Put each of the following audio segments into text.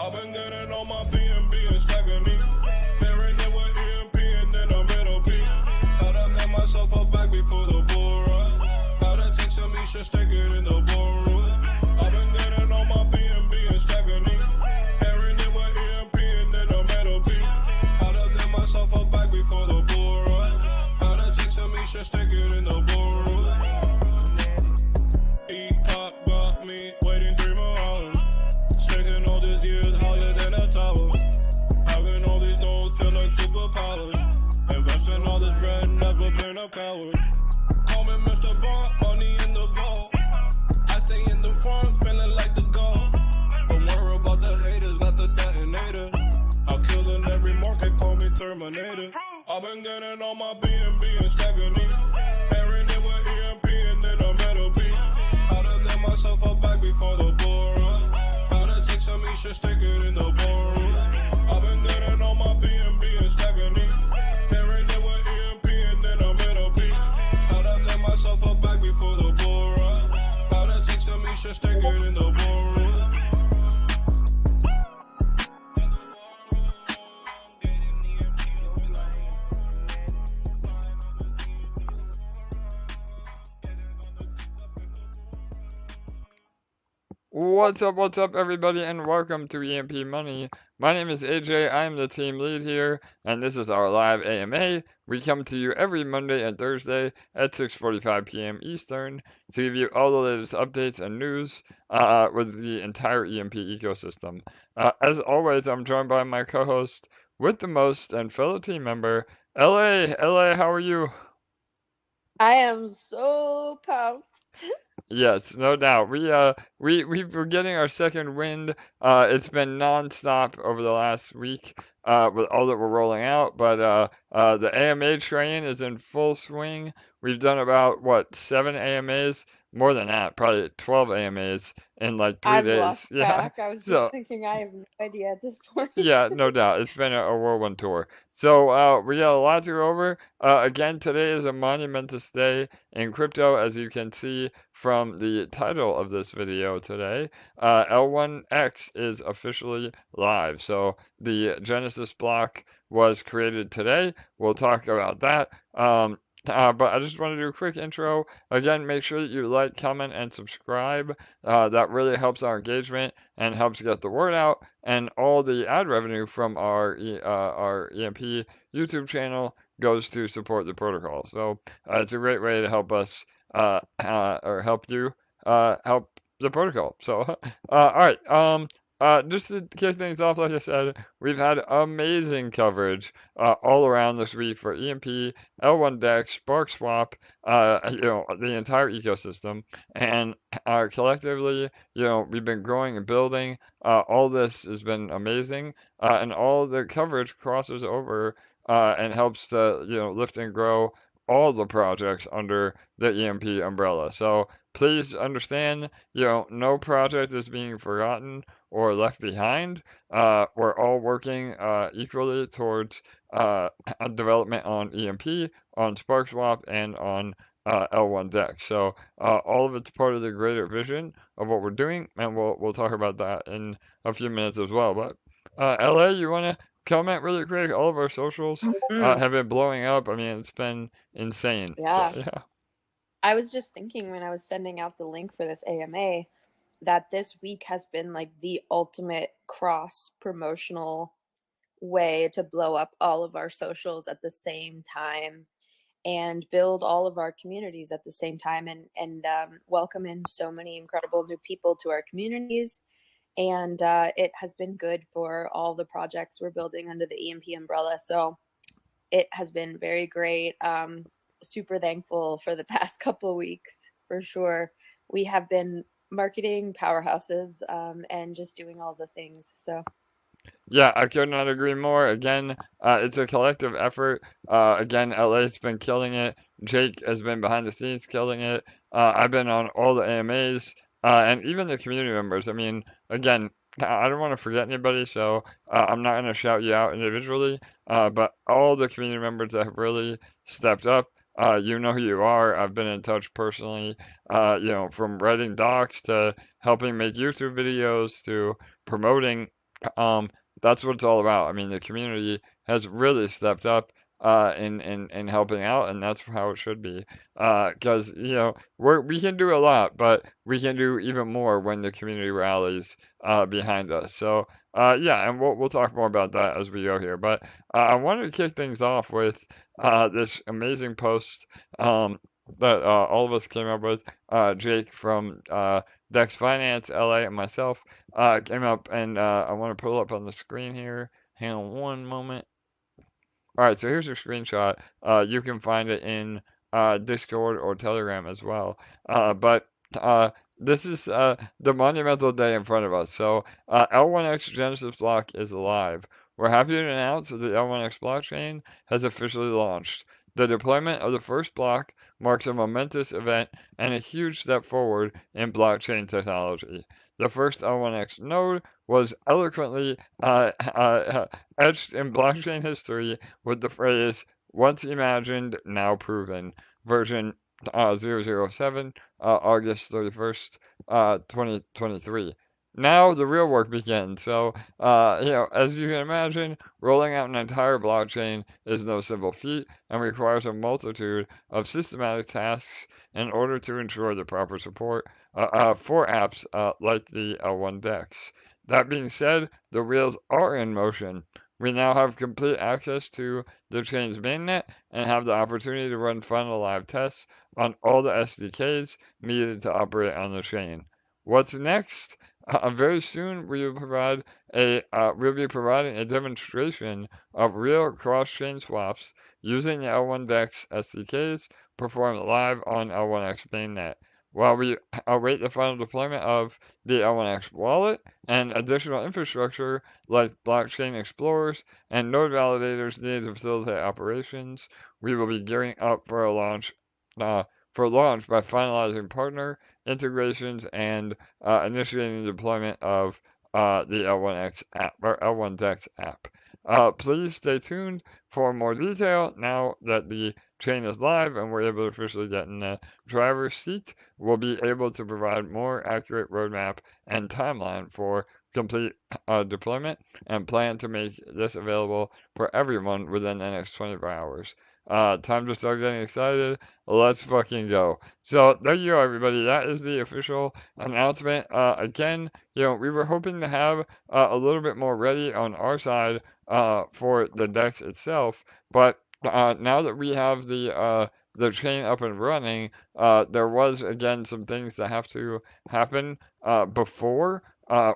I've been getting on my BNB and stacking it. Pairing it with EMP and then a middle P. How to get myself a bag before the bull run. How to take some me should stick it in the bullroom. I've been getting on my BNB and stacking it. Pairing it with EMP and then a middle P. How to get myself a bag before the bull run. How to take some me should stick it in the bullroom. E-pop got me waiting 3 more hours. Sticking all these years higher than a tower. Having all these nodes feel like superpowers. Investing all this bread, never been a coward. Call me Mr. Bond, money in the vault. I stay in the farm, feeling like the goal. Don't worry about the haters, got the detonator. I'll kill in every market, call me Terminator. I've been getting on my BNB and stacking it. Pairing it with EMP and then a metal P. How to get myself a bag before the bull run. How to take some me should stick it in the bullroom. I've been getting on my BNB and stacking it. Pairing it with EMP and then a metal P. How to get myself a bag before the bull run. How to take some me should stick it in the bullroom. What's up, everybody, and welcome to EMP Money. My name is AJ, I'm the team lead here, and this is our live AMA. We come to you every Monday and Thursday at 6:45 p.m. Eastern to give you all the latest updates and news with the entire EMP ecosystem. As always, I'm joined by my co-host with the most and fellow team member, LA, how are you? I am so pumped. Yes, no doubt. We're getting our second wind. It's been non-stop over the last week with all that we're rolling out, but the AMA train is in full swing. We've done about what 7 AMAs, more than that, probably 12 AMAs in like 3 I've days. lost Yeah. track. I was just So thinking I have no idea at this point. yeah, no doubt. It's been a whirlwind tour. So we got a lot to go over. Again, today is a monumentous day in crypto, as you can see from the title of this video today. L1X is officially live. So the Genesis block was created today. We'll talk about that. But I just want to do a quick intro. Again, make sure that you like, comment, and subscribe. That really helps our engagement and helps get the word out. And all the ad revenue from our EMP YouTube channel goes to support the protocol. So it's a great way to help us or help you help the protocol. So all right. Just to kick things off, like I said, we've had amazing coverage all around this week for EMP, L1X, Sparkswap, the entire ecosystem, and collectively, we've been growing and building. All this has been amazing, and all the coverage crosses over and helps to, lift and grow all the projects under the EMP umbrella. So please understand, no project is being forgotten or left behind. We're all working equally towards development on EMP, on Sparkswap, and on L1X. So all of it's part of the greater vision of what we're doing, and we'll talk about that in a few minutes as well. But LA, you want to comment really quick? All of our socials Mm, have been blowing up. I mean, it's been insane. So yeah. yeah. I was just thinking when I was sending out the link for this AMA that this week has been like the ultimate cross promotional way to blow up all of our socials at the same time and build all of our communities at the same time and welcome in so many incredible new people to our communities. And it has been good for all the projects we're building under the EMP umbrella. So it has been very great. Super thankful for the past couple of weeks for sure. We have been marketing powerhouses and just doing all the things. So Yeah, I could not agree more. Again, it's a collective effort. Again, LA's been killing it. Jake has been behind the scenes killing it. I've been on all the AMAs and even the community members. I mean, again, I don't want to forget anybody, so I'm not going to shout you out individually. But all the community members that have really stepped up, you know who you are. I've been in touch personally, from writing docs to helping make YouTube videos to promoting that's what it's all about. I mean, the community has really stepped up in helping out, and that's how it should be. Because we can do a lot, but we can do even more when the community rallies behind us. So yeah, and we'll talk more about that as we go here. But I wanted to kick things off with this amazing post that all of us came up with. Jake from Dex Finance LA and myself came up, and I want to pull up on the screen here. Hang on one moment. All right, so here's your screenshot. You can find it in Discord or Telegram as well. But this is the monumental day in front of us. So L1X Genesis block is alive. We're happy to announce that the L1X blockchain has officially launched. The deployment of the first block marks a momentous event and a huge step forward in blockchain technology. The first L1X node was eloquently etched in blockchain history with the phrase, once imagined, now proven, version 007, August 31st, 2023. Now the real work begins. So, as you can imagine, rolling out an entire blockchain is no simple feat and requires a multitude of systematic tasks in order to ensure the proper support for apps like the L1DEX. That being said, the wheels are in motion. We now have complete access to the chain's mainnet and have the opportunity to run final live tests on all the SDKs needed to operate on the chain. What's next? Very soon we'll be providing a demonstration of real cross-chain swaps using the L1DEX SDKs performed live on L1X mainnet. While we await the final deployment of the L1X wallet and additional infrastructure like blockchain explorers and node validators needed to facilitate operations, we will be gearing up for a launch by finalizing partner integrations and initiating the deployment of the L1X app or L1DEX app. Please stay tuned for more detail now that the chain is live and we're able to officially get in the driver's seat. We'll be able to provide more accurate roadmap and timeline for complete deployment and plan to make this available for everyone within the next 24 hours. Time to start getting excited. Let's fucking go. So there you go, everybody. That is the official announcement. Again, we were hoping to have a little bit more ready on our side for the DEX itself, but now that we have the chain up and running, there was again some things that have to happen before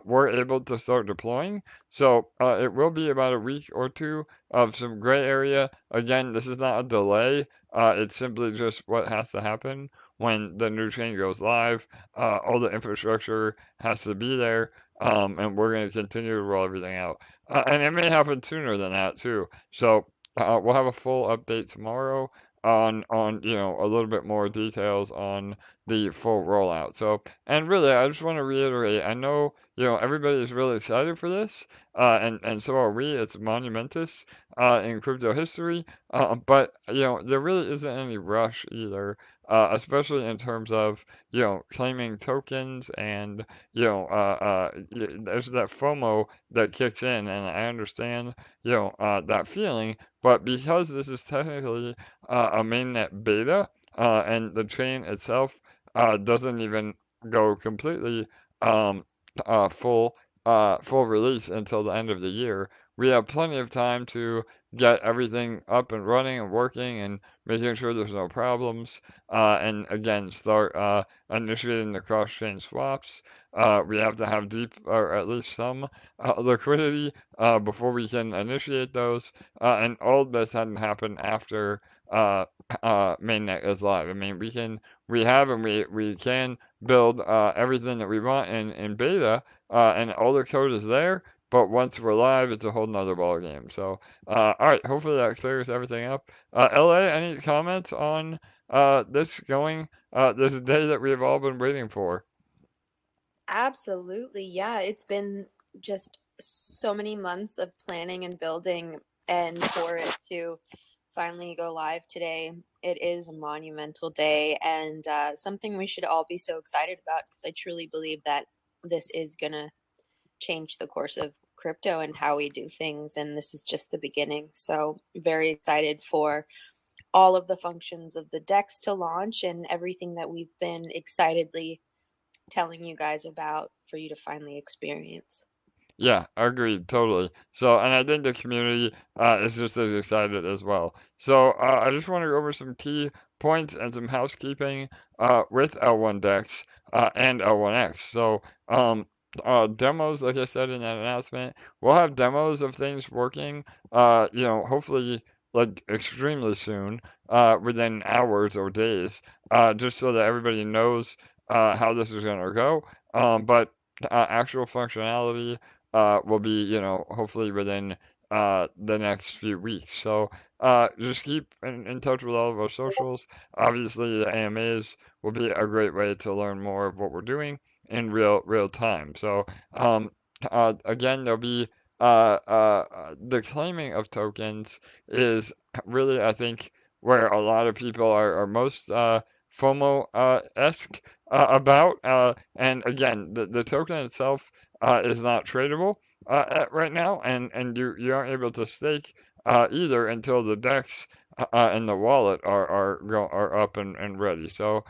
we're able to start deploying. So it will be about a week or two of some gray area. Again, this is not a delay. It's simply just what has to happen when the new chain goes live. All the infrastructure has to be there, and we're going to continue to roll everything out. And it may happen sooner than that too. So we'll have a full update tomorrow on a little bit more details on the full rollout. So, and really, I just want to reiterate, I know everybody is really excited for this, and so are we. It's monumentous in crypto history, but there really isn't any rush either. Especially in terms of claiming tokens and there's that FOMO that kicks in, and I understand that feeling, but because this is technically a mainnet beta and the chain itself doesn't even go completely full release until the end of the year, we have plenty of time to get everything up and running and working and making sure there's no problems. And again, start initiating the cross-chain swaps. We have to have deep or at least some liquidity before we can initiate those. And all of this hadn't happened after mainnet is live. I mean, we can build everything that we want in beta, and all the code is there. But once we're live, it's a whole nother ball game. So, all right, hopefully that clears everything up. LA, any comments on this day that we've all been waiting for? Absolutely. Yeah, it's been just so many months of planning and building, and for it to finally go live today, it is a monumental day and something we should all be so excited about, because I truly believe that this is going to change the course of crypto and how we do things, and this is just the beginning. So very excited for all of the functions of the DEX to launch and everything that we've been excitedly telling you guys about for you to finally experience. Yeah, agreed, totally. So, and I think the community is just as excited as well. So, I just want to go over some key points and some housekeeping with L1DEX and L1X. So, demos, like I said in that announcement, we'll have demos of things working, hopefully like extremely soon, within hours or days, just so that everybody knows how this is going to go. But actual functionality will be, hopefully within the next few weeks. So just keep in touch with all of our socials. Obviously, the AMAs will be a great way to learn more of what we're doing in real time. So again, there'll be the claiming of tokens is really, I think, where a lot of people are most FOMO-esque about. And again, the token itself is not tradable right now, and you aren't able to stake either until the DEX and the wallet are up and ready. So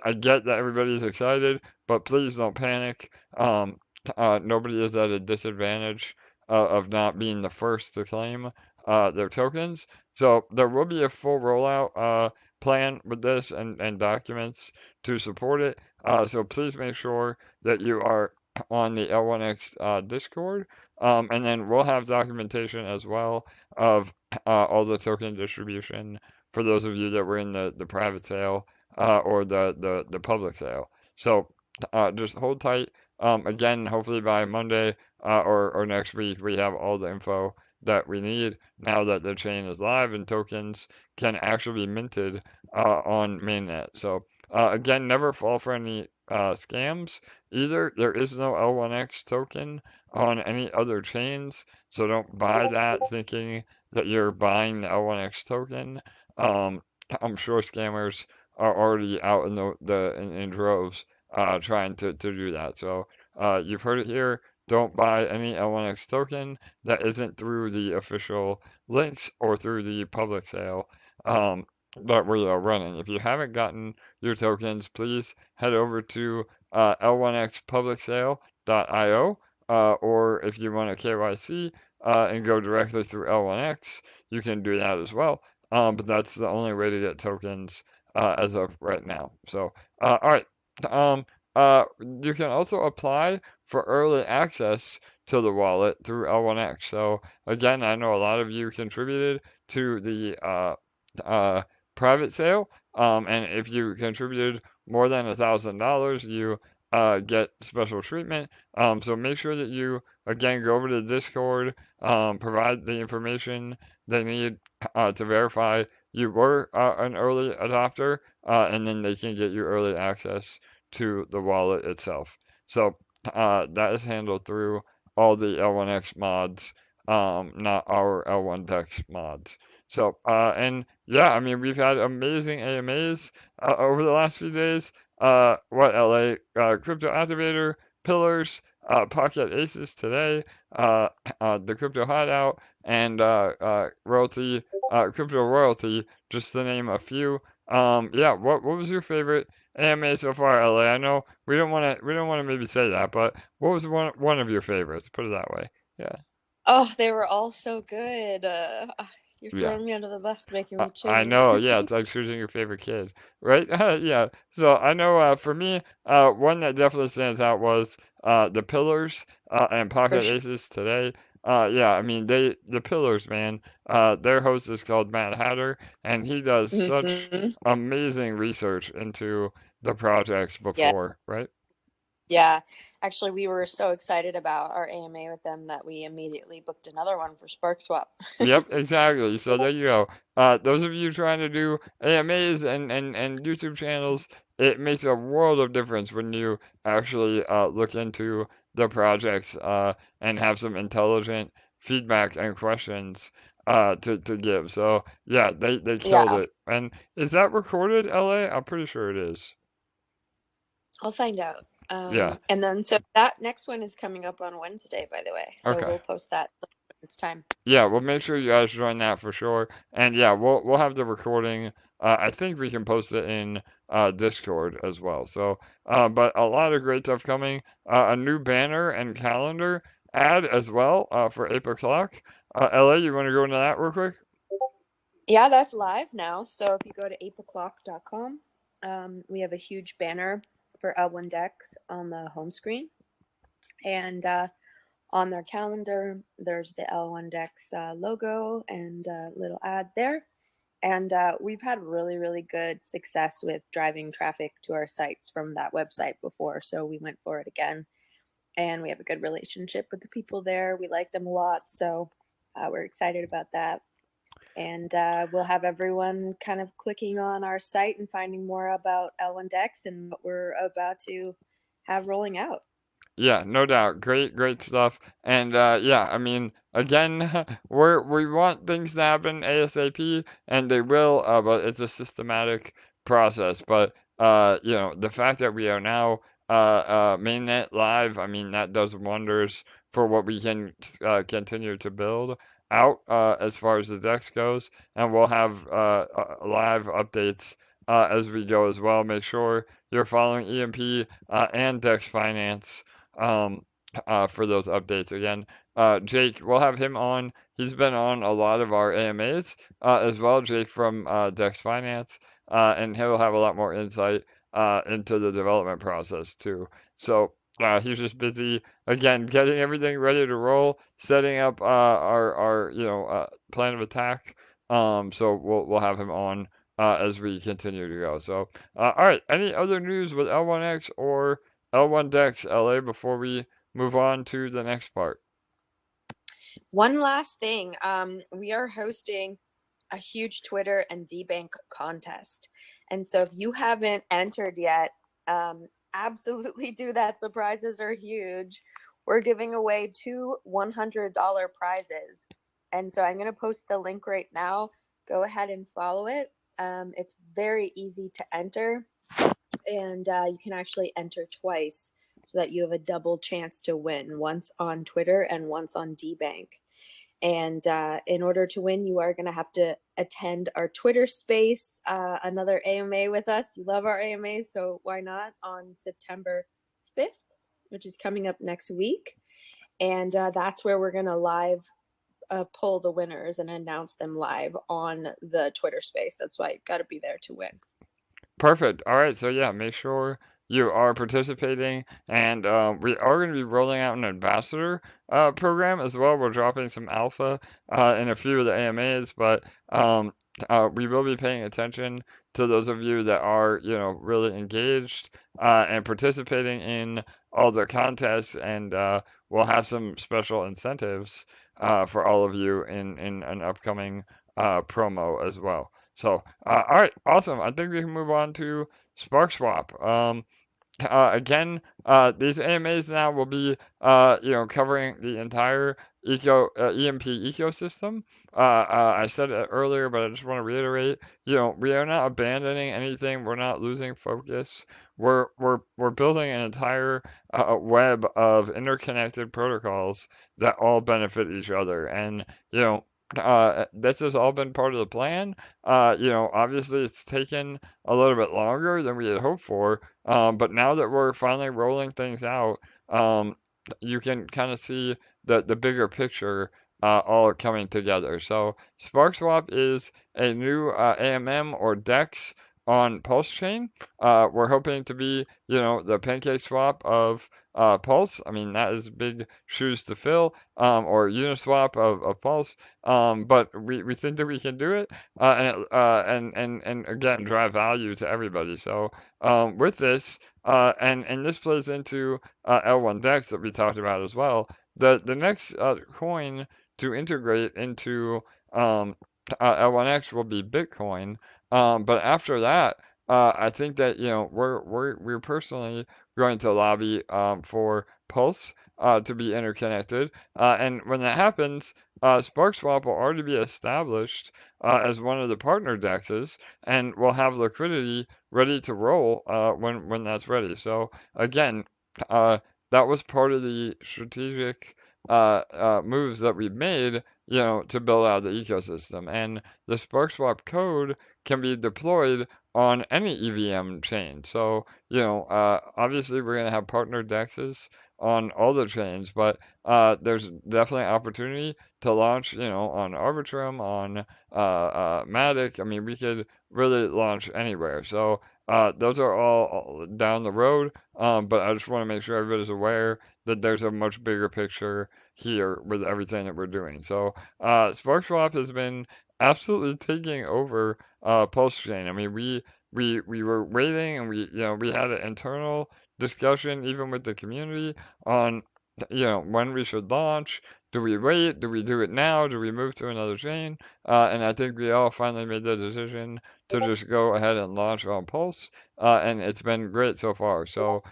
I get that everybody's excited, but please don't panic. Nobody is at a disadvantage of not being the first to claim their tokens. So there will be a full rollout plan with this and documents to support it. So please make sure that you are on the L1X Discord. And then we'll have documentation as well of all the token distribution for those of you that were in the private sale or the public sale. So just hold tight. Again, hopefully by Monday or next week, we have all the info that we need now that the chain is live and tokens can actually be minted on mainnet. So again, never fall for any scams either. There is no L1X token on any other chains, so don't buy that thinking that you're buying the L1X token. I'm sure scammers are already out in in droves trying to do that. So you've heard it here. Don't buy any L1X token that isn't through the official links or through the public sale that we are running. If you haven't gotten your tokens, please head over to L1Xpublicsale.io, or if you want a KYC and go directly through L1X, you can do that as well. But that's the only way to get tokens as of right now. So, all right. You can also apply for early access to the wallet through L1X. So again, I know a lot of you contributed to the private sale, and if you contributed more than $1,000, you get special treatment. So make sure that you again go over to the Discord, provide the information they need to verify you were an early adopter, and then they can get you early access to the wallet itself. So that is handled through all the L1X mods, not our L1DEX mods. So, and yeah, I mean, we've had amazing AMAs over the last few days. LA Crypto Activator, Pillars, Pocket Aces today, the Crypto Hideout, and Royalty, Crypto Royalty, just to name a few. Yeah, what was your favorite AMA so far, LA? I know we don't want to maybe say that, but what was one of your favorites? Put it that way. Yeah. Oh, they were all so good. You're Yeah. throwing me under the bus, making me I choose. know, yeah, it's like choosing your favorite kid, right? Yeah. So I know for me, one that definitely stands out was the Pillars and For Pocket sure. Aces today. Yeah, I mean the Pillars, man. Their host is called Matt Hatter, and he does such Hmm. amazing research into the projects Yeah. before, right? Yeah. Actually, we were so excited about our AMA with them that we immediately booked another one for Sparkswap. Yep, exactly. So there you go. Those of you trying to do AMAs and YouTube channels, it makes a world of difference when you actually look into the projects and have some intelligent feedback and questions to give. So yeah, they killed Yeah, it. And is that recorded, LA? I'm pretty sure it is. I'll find out. Yeah. And then so that next one is coming up on Wednesday, by the way. So Okay. we'll post that when it's time. Yeah, we'll make sure you guys join that for sure. And yeah, we'll have the recording. I think we can post it in Discord as well. So, but a lot of great stuff coming. A new banner and calendar ad as well for 8 o'clock. LA, you want to go into that real quick? Yeah, that's live now. So if you go to apeoclock.com, we have a huge banner for L1X on the home screen. And on their calendar, there's the L1X logo and a little ad there. And we've had really, really good success with driving traffic to our sites from that website before. So we went for it again. And we have a good relationship with the people there. We like them a lot. So we're excited about that. And we'll have everyone kind of clicking on our site and finding more about L1X and what we're about to have rolling out. Yeah, no doubt. Great stuff. And yeah, I mean, again, we want things to happen ASAP, and they will, but it's a systematic process. But you know, the fact that we are now mainnet live, I mean, that does wonders for what we can continue to build out as far as the DEX goes, and we'll have live updates as we go as well. Make sure you're following EMP and DEX Finance for those updates again. Jake, we'll have him on. He's been on a lot of our AMAs as well, Jake from Dex Finance, and he'll have a lot more insight into the development process too. So he's just busy again getting everything ready to roll, setting up our plan of attack. So we'll have him on as we continue to go. So all right, any other news with L1X or L1X LA before we move on to the next part? One last thing, we are hosting a huge Twitter and DeBank contest. And so if you haven't entered yet, absolutely do that. The prizes are huge. We're giving away 2 $100 prizes. And so I'm going to post the link right now. Go ahead and follow it. It's very easy to enter. And you can actually enter twice so that you have a double chance to win, once on Twitter and once on DeBank. And in order to win, you are going to have to attend our Twitter space, another AMA with us. You love our AMAs, so why not, on September 5th, which is coming up next week. And that's where we're going to live pull the winners and announce them live on the Twitter space. That's why you've got to be there to win. Perfect. All right. So yeah, make sure you are participating, and we are going to be rolling out an ambassador program as well. We're dropping some alpha in a few of the AMAs, but we will be paying attention to those of you that are, you know, really engaged and participating in all the contests, and we'll have some special incentives for all of you in an upcoming promo as well. So, all right, awesome. I think we can move on to Sparkswap. Again, these AMAs now will be, you know, covering the entire EMP ecosystem. I said it earlier, but I just want to reiterate, you know, we are not abandoning anything. We're not losing focus. We're building an entire web of interconnected protocols that all benefit each other. And, you know, this has all been part of the plan. You know, obviously it's taken a little bit longer than we had hoped for, but now that we're finally rolling things out, you can kind of see the bigger picture all coming together. So Sparkswap is a new AMM or DEX on PulseChain. We're hoping to be, you know, the pancake swap of Pulse. I mean, that is big shoes to fill, or Uniswap of Pulse. But we think that we can do it, and again, drive value to everybody. So with this, and this plays into L1X that we talked about as well. The next coin to integrate into L1X will be Bitcoin. But after that, I think that, you know, we're personally going to lobby for Pulse to be interconnected, and when that happens, Sparkswap will already be established as one of the partner dexes, and we'll have liquidity ready to roll when that's ready. So again, that was part of the strategic moves that we made, to build out the ecosystem. And the Sparkswap code can be deployed on any EVM chain. So, obviously we're going to have partner dexes on all the chains, but there's definitely opportunity to launch, on Arbitrum, on Matic. I mean, we could really launch anywhere. So those are all down the road, but I just want to make sure everybody's aware that there's a much bigger picture here with everything that we're doing. So Sparkswap has been absolutely taking over PulseChain. I mean, we were waiting, and we had an internal discussion even with the community on when we should launch. Do we wait? Do we do it now? Do we move to another chain? And I think we all finally made the decision to just go ahead and launch on Pulse, and it's been great so far. So,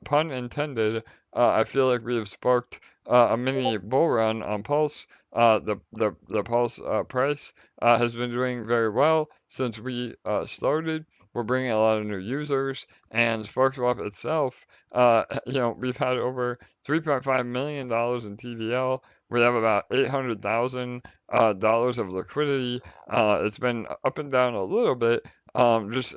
pun intended, I feel like we have sparked a mini bull run on Pulse. The Pulse price has been doing very well since we started. We're bringing a lot of new users, and Sparkswap itself, we've had over $3.5 million in TVL. We have about $800,000 of liquidity. It's been up and down a little bit. Just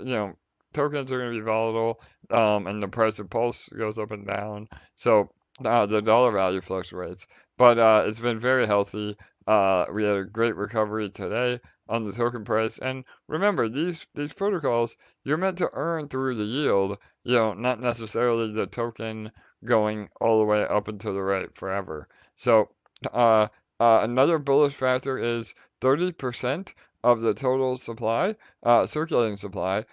tokens are going to be volatile, and the price of Pulse goes up and down. So the dollar value fluctuates, but it's been very healthy. We had a great recovery today on the token price. And remember, these protocols, you're meant to earn through the yield, not necessarily the token going all the way up and to the right forever. So another bullish factor is 30% of the total supply, circulating supply,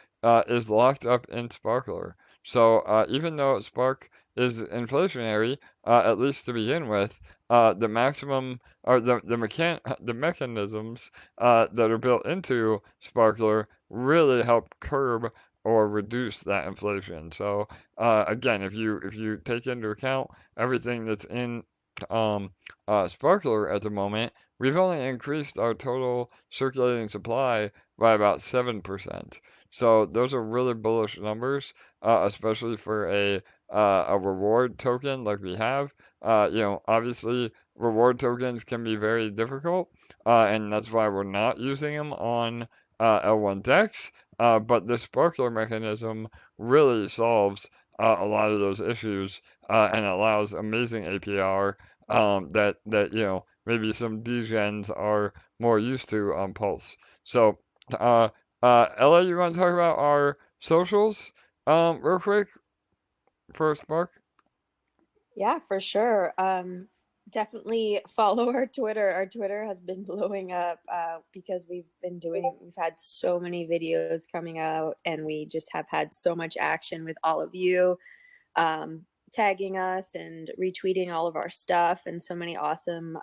is locked up in Sparkler. So even though Spark is inflationary, at least to begin with, the maximum or the mechanisms that are built into Sparkler really help curb or reduce that inflation. So again, if you take into account everything that's in Sparkler at the moment, we've only increased our total circulating supply by about 7%. So those are really bullish numbers, especially for a reward token like we have. Obviously reward tokens can be very difficult, and that's why we're not using them on L1X. But the Sparkler mechanism really solves a lot of those issues, and allows amazing APR that maybe some degens are more used to on Pulse. So Ella, you want to talk about our socials real quick for Spark? Yeah, for sure. Definitely follow our Twitter. Our Twitter has been blowing up because we've had so many videos coming out, and we just have had so much action with all of you tagging us and retweeting all of our stuff, and so many awesome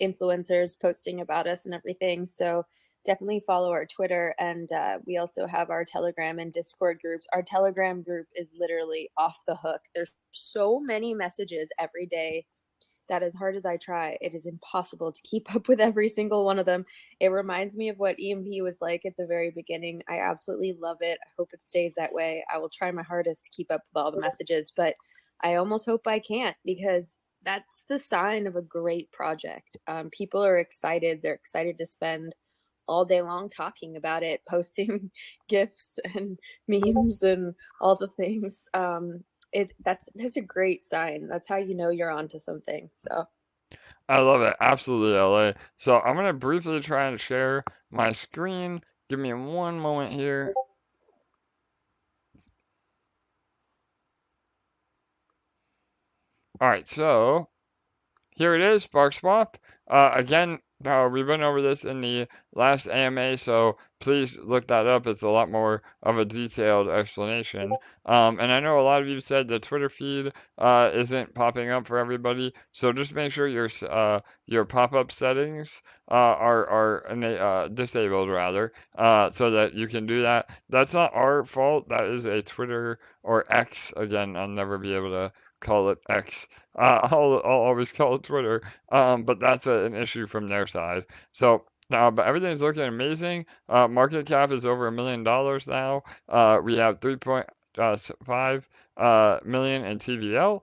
influencers posting about us and everything. So definitely follow our Twitter, and we also have our Telegram and Discord groups. Our Telegram group is literally off the hook. There's so many messages every day that, as hard as I try, it is impossible to keep up with every single one of them. It reminds me of what EMP was like at the very beginning. I absolutely love it. I hope it stays that way. I will try my hardest to keep up with all the messages, but I almost hope I can't, because that's the sign of a great project. People are excited. They're excited to spend all day long talking about it, posting gifs and memes and all the things. That's a great sign. That's how you know you're onto something. So I love it. Absolutely, LA. So I'm going to briefly try and share my screen. Give me one moment here. All right, so here it is, Sparkswap. Again, we went over this in the last AMA, so please look that up. It's a lot more of a detailed explanation. And I know a lot of you said the Twitter feed isn't popping up for everybody, so just make sure your pop-up settings are disabled, rather, so that you can do that. That's not our fault. That is a Twitter or X. Again, I'll never be able to call it X. I'll always call it Twitter, but that's an issue from their side. So, but everything's looking amazing. Market cap is over $1 million now. We have million in TVL.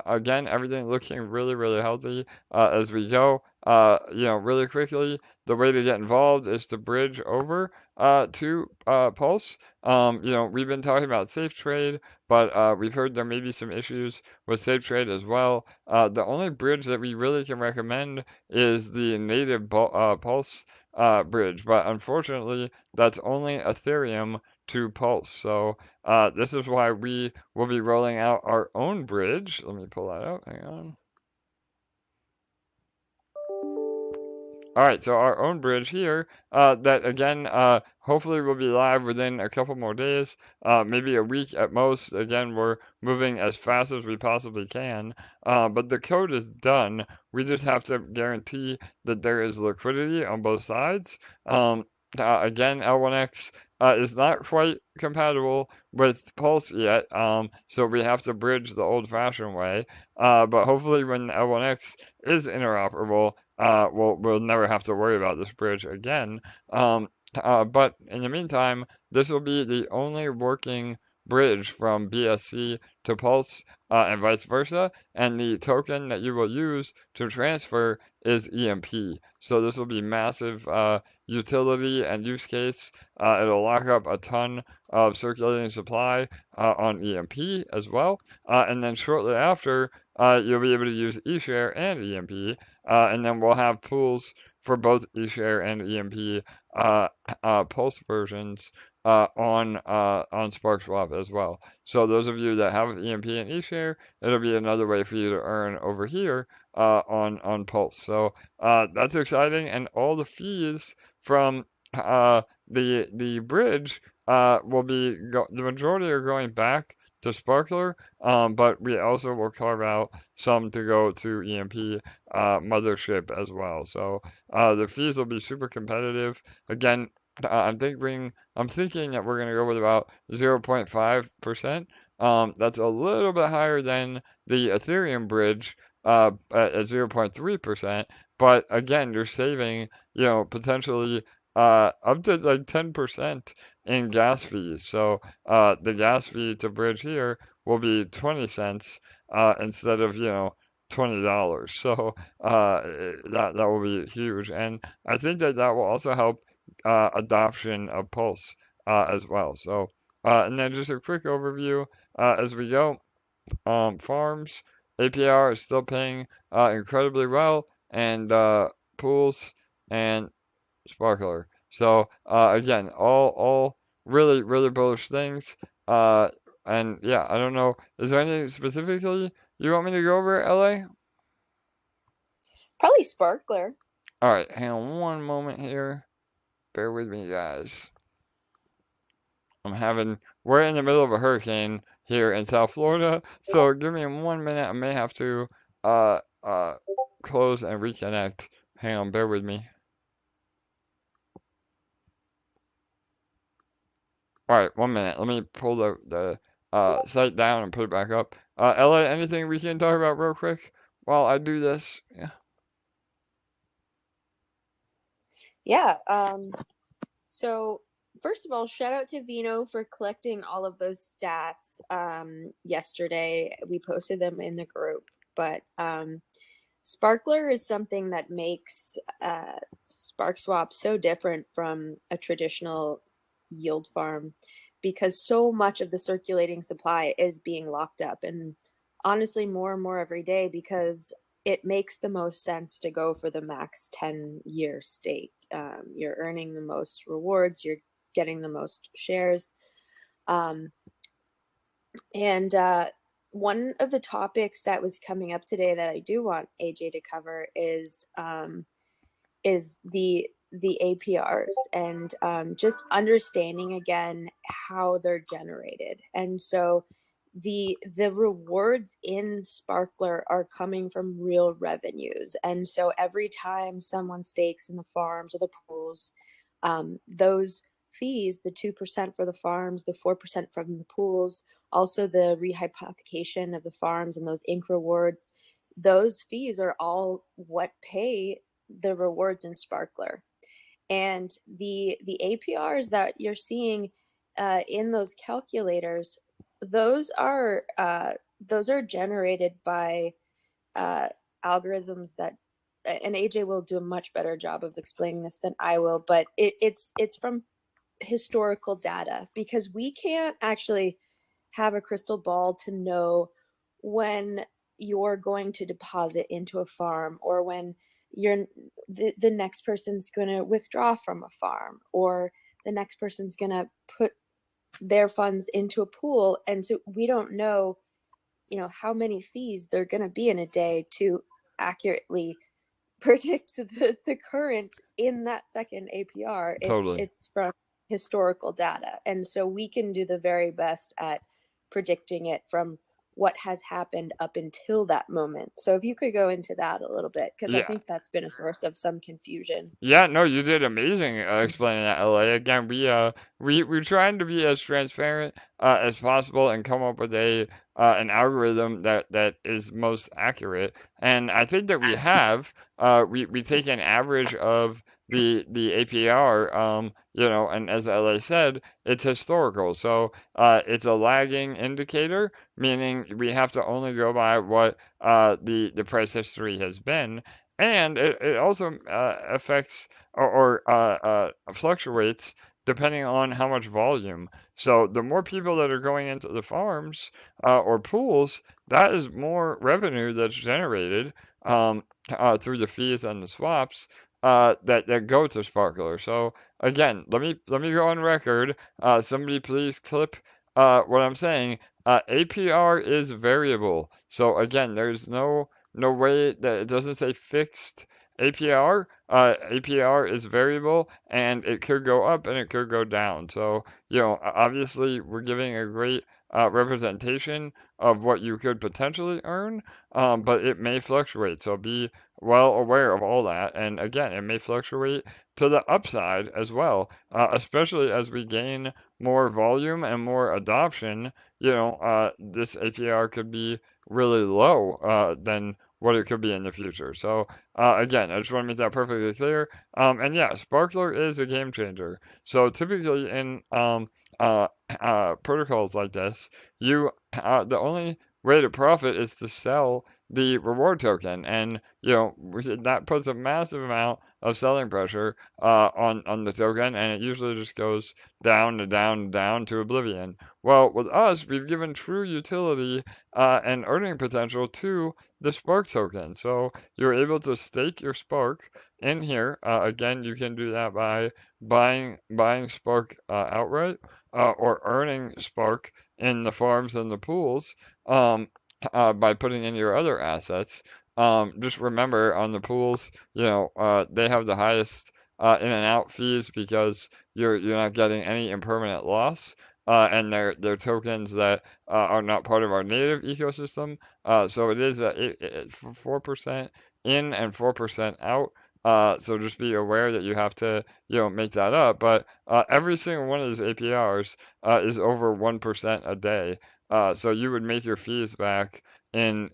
Again, everything looking really, really healthy as we go. Really quickly, the way to get involved is to bridge over to Pulse. We've been talking about safe trade, but we've heard there may be some issues with safe trade as well. The only bridge that we really can recommend is the native Pulse bridge, but unfortunately, that's only Ethereum to Pulse. So this is why we will be rolling out our own bridge. Let me pull that out. Hang on. All right, so our own bridge here, that again, hopefully will be live within a couple more days, maybe a week at most. Again, we're moving as fast as we possibly can, but the code is done. We just have to guarantee that there is liquidity on both sides. Again, L1X is not quite compatible with Pulse yet, so we have to bridge the old-fashioned way. But hopefully, when L1X is interoperable, we'll never have to worry about this bridge again. But in the meantime, this will be the only working bridge from BSC to Pulse and vice versa. And the token that you will use to transfer is EMP. So this will be massive utility and use case. It'll lock up a ton of circulating supply on EMP as well. And then shortly after, you'll be able to use eShare and EMP. And then we'll have pools for both eShare and EMP Pulse versions on Sparkswap as well. So those of you that have EMP and eShare, it'll be another way for you to earn over here on Pulse. So that's exciting, and all the fees from the bridge will be the majority are going back to Sparkler, but we also will carve out some to go to EMP mothership as well. So the fees will be super competitive. Again, I'm thinking that we're going to go with about 0.5%. That's a little bit higher than the Ethereum bridge at 0.3%. But again, you're saving, potentially up to like 10% in gas fees. So the gas fee to bridge here will be 20 cents instead of, $20. So that will be huge. And I think that will also help adoption of Pulse as well. So, and then just a quick overview as we go. Farms, APR is still paying incredibly well, and pools and Sparkler. So again, all really, really bullish things. And yeah, I don't know. Is there anything specifically you want me to go over, LA? Probably Sparkler. All right, hang on one moment here. Bear with me, guys. We're in the middle of a hurricane here in South Florida, so give me 1 minute. I may have to close and reconnect. Hang on, bear with me. All right, 1 minute. Let me pull the site down and put it back up. LA, anything we can talk about real quick while I do this? Yeah. Yeah. So first of all, shout out to Vino for collecting all of those stats yesterday. We posted them in the group, but Sparkler is something that makes Sparkswap so different from a traditional yield farm, because so much of the circulating supply is being locked up, and honestly more and more every day, because it makes the most sense to go for the max 10-year stake. You're earning the most rewards, you're getting the most shares. And one of the topics that was coming up today that I do want AJ to cover is the APRs, and just understanding again how they're generated. And so the rewards in Sparkler are coming from real revenues. And so every time someone stakes in the farms or the pools, those fees, the 2% for the farms, the 4% from the pools, also the rehypothecation of the farms and those ink rewards, those fees are all what pay the rewards in Sparkler. And the APRs that you're seeing, in those calculators, those are generated by algorithms that, and AJ will do a much better job of explaining this than I will, but it's from historical data, because we can't actually have a crystal ball to know when you're going to deposit into a farm, or when the next person's going to withdraw from a farm, or the next person's going to put their funds into a pool. And so we don't know, how many fees they're going to be in a day to accurately predict the current in that second APR. Totally. It's from historical data. And so we can do the very best at predicting it from what has happened up until that moment. So if you could go into that a little bit, because I Yeah. think that's been a source of some confusion. Yeah, no, you did amazing explaining that, LA. Again, we're trying to be as transparent as possible and come up with an algorithm that is most accurate. And I think that we have we take an average of the APR, and as LA said, it's historical. So it's a lagging indicator, meaning we have to only go by what the price history has been. And it also affects or fluctuates depending on how much volume. So the more people that are going into the farms or pools, that is more revenue that's generated through the fees and the swaps that go to Sparkler. So again, let me go on record. Somebody please clip what I'm saying. APR is variable. So again, there's no way that it doesn't say fixed APR. APR is variable, and it could go up and it could go down. So, obviously we're giving a great representation of what you could potentially earn, but it may fluctuate. So be well aware of all that. And again, it may fluctuate to the upside as well, especially as we gain more volume and more adoption. This APR could be really low than what it could be in the future. So again, I just want to make that perfectly clear. And yeah, Sparkler is a game changer. So typically in protocols like this, the only way to profit is to sell the reward token, and that puts a massive amount of selling pressure on the token, and it usually just goes down and down and down to oblivion. Well, with us, we've given true utility and earning potential to the Spark token. So you're able to stake your Spark in here. Again, you can do that by buying Spark outright or earning Spark in the farms and the pools by putting in your other assets. Just remember on the pools, they have the highest in and out fees because you're not getting any impermanent loss. And they're tokens that are not part of our native ecosystem. So it is 4% in and 4% out. So just be aware that you have to, make that up. But every single one of these APRs is over 1% a day. So you would make your fees back in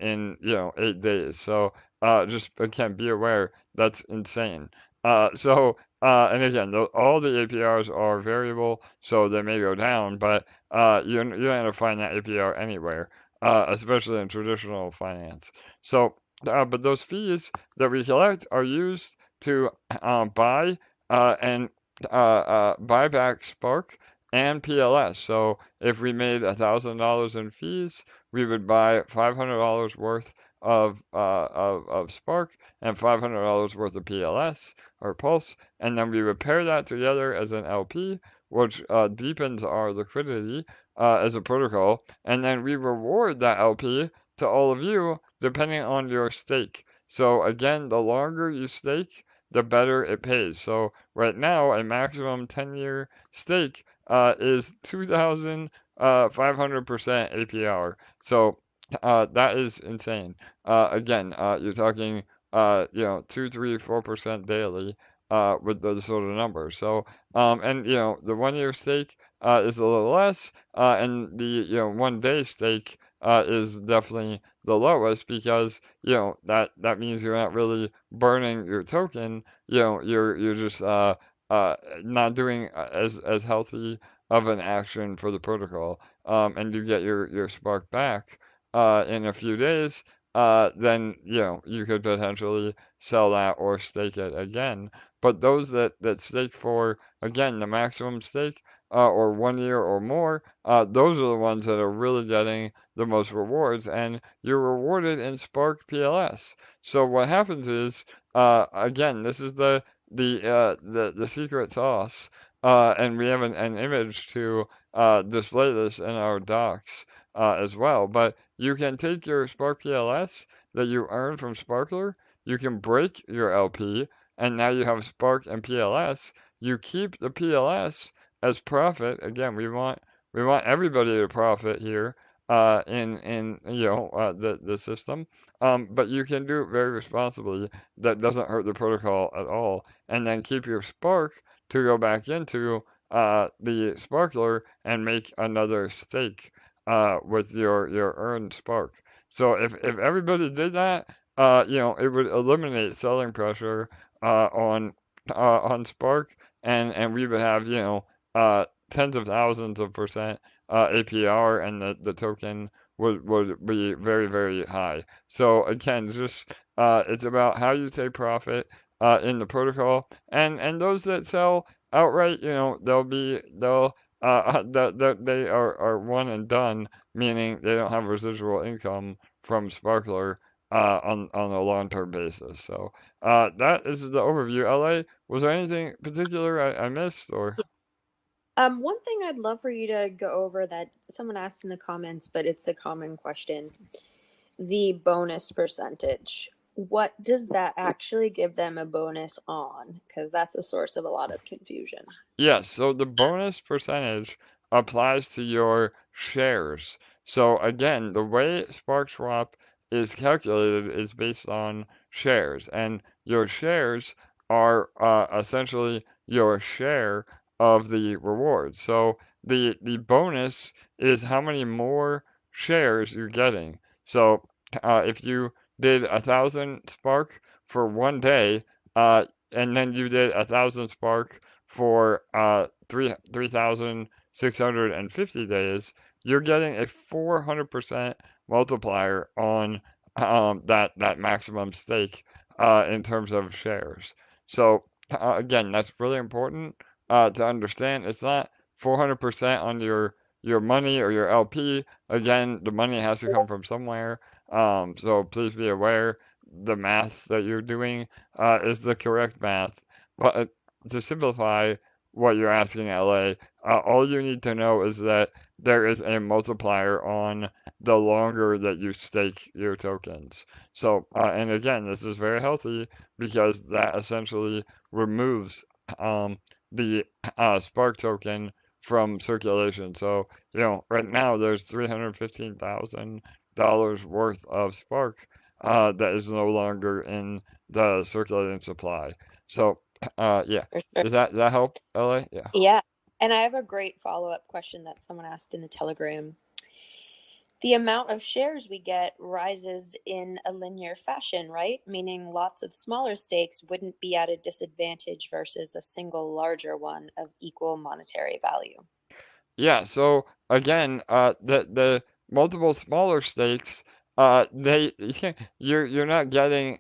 8 days. So just again, be aware that's insane. And again, all the APRs are variable, so they may go down, but you're not going to find that APR anywhere, especially in traditional finance. So, but those fees that we collect are used to buy and buy back Spark and PLS. So if we made $1,000 in fees, we would buy $500 worth of Spark and $500 worth of PLS or Pulse, and then we would pair that together as an LP, which deepens our liquidity as a protocol, and then we reward that LP to all of you depending on your stake. So again, the longer you stake, the better it pays. So right now, a maximum 10-year stake is 2,500% APR. So that is insane. Again, you're talking, 2, 3, 4% daily with those sort of numbers. So, and the 1-year stake is a little less, and the 1-day stake is definitely the lowest because that means you're not really burning your token. You're just not doing as healthy of an action for the protocol, and you get your Spark back in a few days, then you could potentially sell that or stake it again. But those that stake for, again, the maximum stake, or 1 year or more, those are the ones that are really getting the most rewards, and you're rewarded in Spark PLS. So what happens is, again, this is the secret sauce, and we have an image to display this in our docs as well. But you can take your Spark PLS that you earn from Sparkler, you can break your LP, and now you have Spark and PLS. You keep the PLS as profit. Again, we want everybody to profit here in the system. But you can do it very responsibly. That doesn't hurt the protocol at all, and then keep your Spark to go back into the Sparkler and make another stake with your earned Spark. So if everybody did that, it would eliminate selling pressure on Spark, and we would have tens of thousands of percent APR, and the token would be very, very high. So again, just it's about how you take profit in the protocol, and those that sell outright, they are one and done, meaning they don't have residual income from Sparkler on a long-term basis. So that is the overview. LA, was there anything particular I missed, or? One thing I'd love for you to go over that someone asked in the comments, but it's a common question. The bonus percentage. What does that actually give them a bonus on? Because that's a source of a lot of confusion. Yes, so the bonus percentage applies to your shares. So again, the way Sparkswap is calculated is based on shares, and your shares are essentially your share of the reward. So the bonus is how many more shares you're getting. So if you did 1,000 Spark for 1 day, and then you did 1,000 Spark for 3,650 days, you're getting a 400% multiplier on that maximum stake in terms of shares. So again, that's really important to understand. It's not 400% on your money or your LP. Again, the money has to come from somewhere. So please be aware the math that you're doing is the correct math. But to simplify what you're asking, LA, all you need to know is that there is a multiplier on the longer that you stake your tokens. So, and again, this is very healthy because that essentially removes the Spark token from circulation. So, right now there's $315,000 worth of Spark that is no longer in the circulating supply. So, yeah. For sure. Does that help, LA? Yeah. Yeah. And I have a great follow-up question that someone asked in the Telegram. The amount of shares we get rises in a linear fashion, right? Meaning lots of smaller stakes wouldn't be at a disadvantage versus a single larger one of equal monetary value. Yeah, so again, the multiple smaller stakes, they you're not getting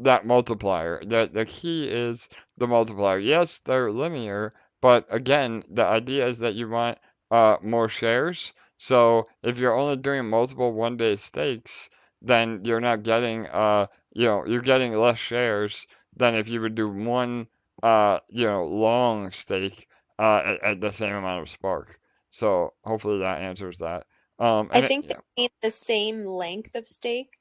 that multiplier. The key is the multiplier. Yes, they're linear, but again, the idea is that you want more shares. So if you're only doing multiple 1 day stakes, then you're not getting you're getting less shares than if you would do one long stake at the same amount of Spark. So hopefully that answers that. I think they need the same length of stake,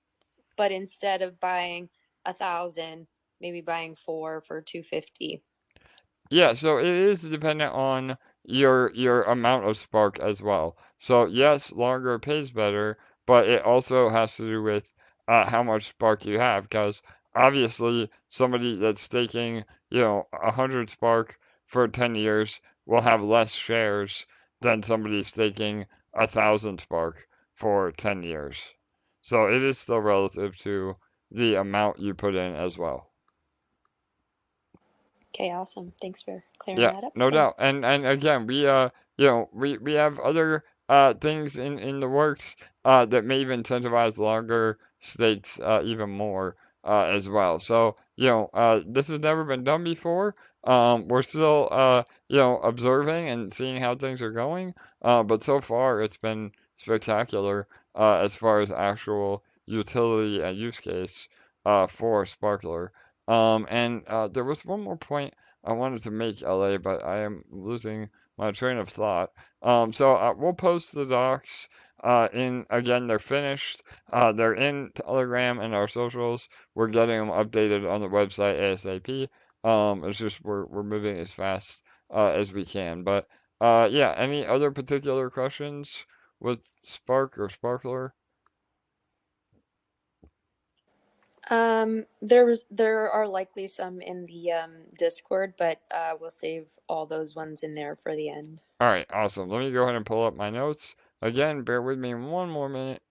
but instead of buying 1,000, maybe buying 4 for 250. Yeah, so it is dependent on your amount of Spark as well. So yes, longer pays better, but it also has to do with how much Spark you have, because obviously somebody that's staking 100 Spark for 10 years will have less shares than somebody staking 1,000 Spark for 10 years. So it is still relative to the amount you put in as well. Okay, awesome. Thanks for clearing Yeah, that up no then. doubt. And again, we have other things in the works that may even incentivize longer stakes even more as well. So, this has never been done before. We're still observing and seeing how things are going. But so far it's been spectacular as far as actual utility and use case for Sparkler. And there was one more point I wanted to make LA, but I am losing my train of thought. So we'll post the docs. In again, they're finished. They're in Telegram and our socials. We're getting them updated on the website ASAP. It's just we're moving as fast as we can. But yeah, any other particular questions with Spark or Sparkler? There are likely some in the Discord, but we'll save all those ones in there for the end. All right, awesome. Let me go ahead and pull up my notes. Again, bear with me one more minute.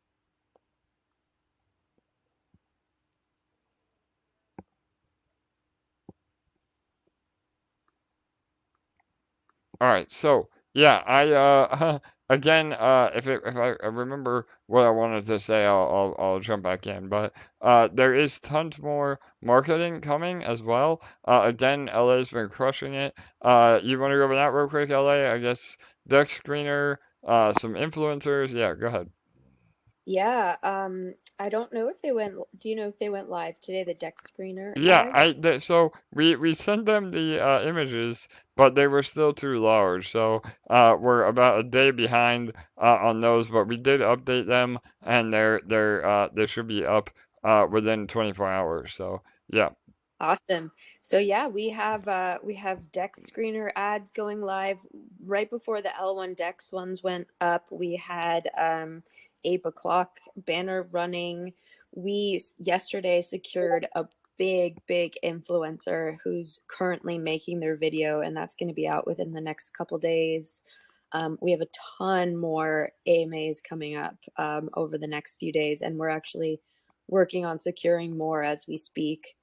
All right, so yeah, I again, if I remember what I wanted to say, I'll jump back in. But there is tons more marketing coming as well. Again, LA's been crushing it. You want to go over that real quick, LA? I guess deck screener, some influencers. Yeah, go ahead. Yeah, I don't know if they went, do you know if they went live today, the deck screener Yeah, ads? so we sent them the images, but they were still too large. So we're about a day behind on those, but we did update them, and they should be up within 24 hours. So yeah. Awesome. So yeah, we have Dex screener ads going live right before the L1 Dex ones went up. We had 8 o'clock banner running. We yesterday secured a big influencer who's currently making their video, and that's going to be out within the next couple days. We have a ton more AMAs coming up over the next few days, and we're actually working on securing more as we speak.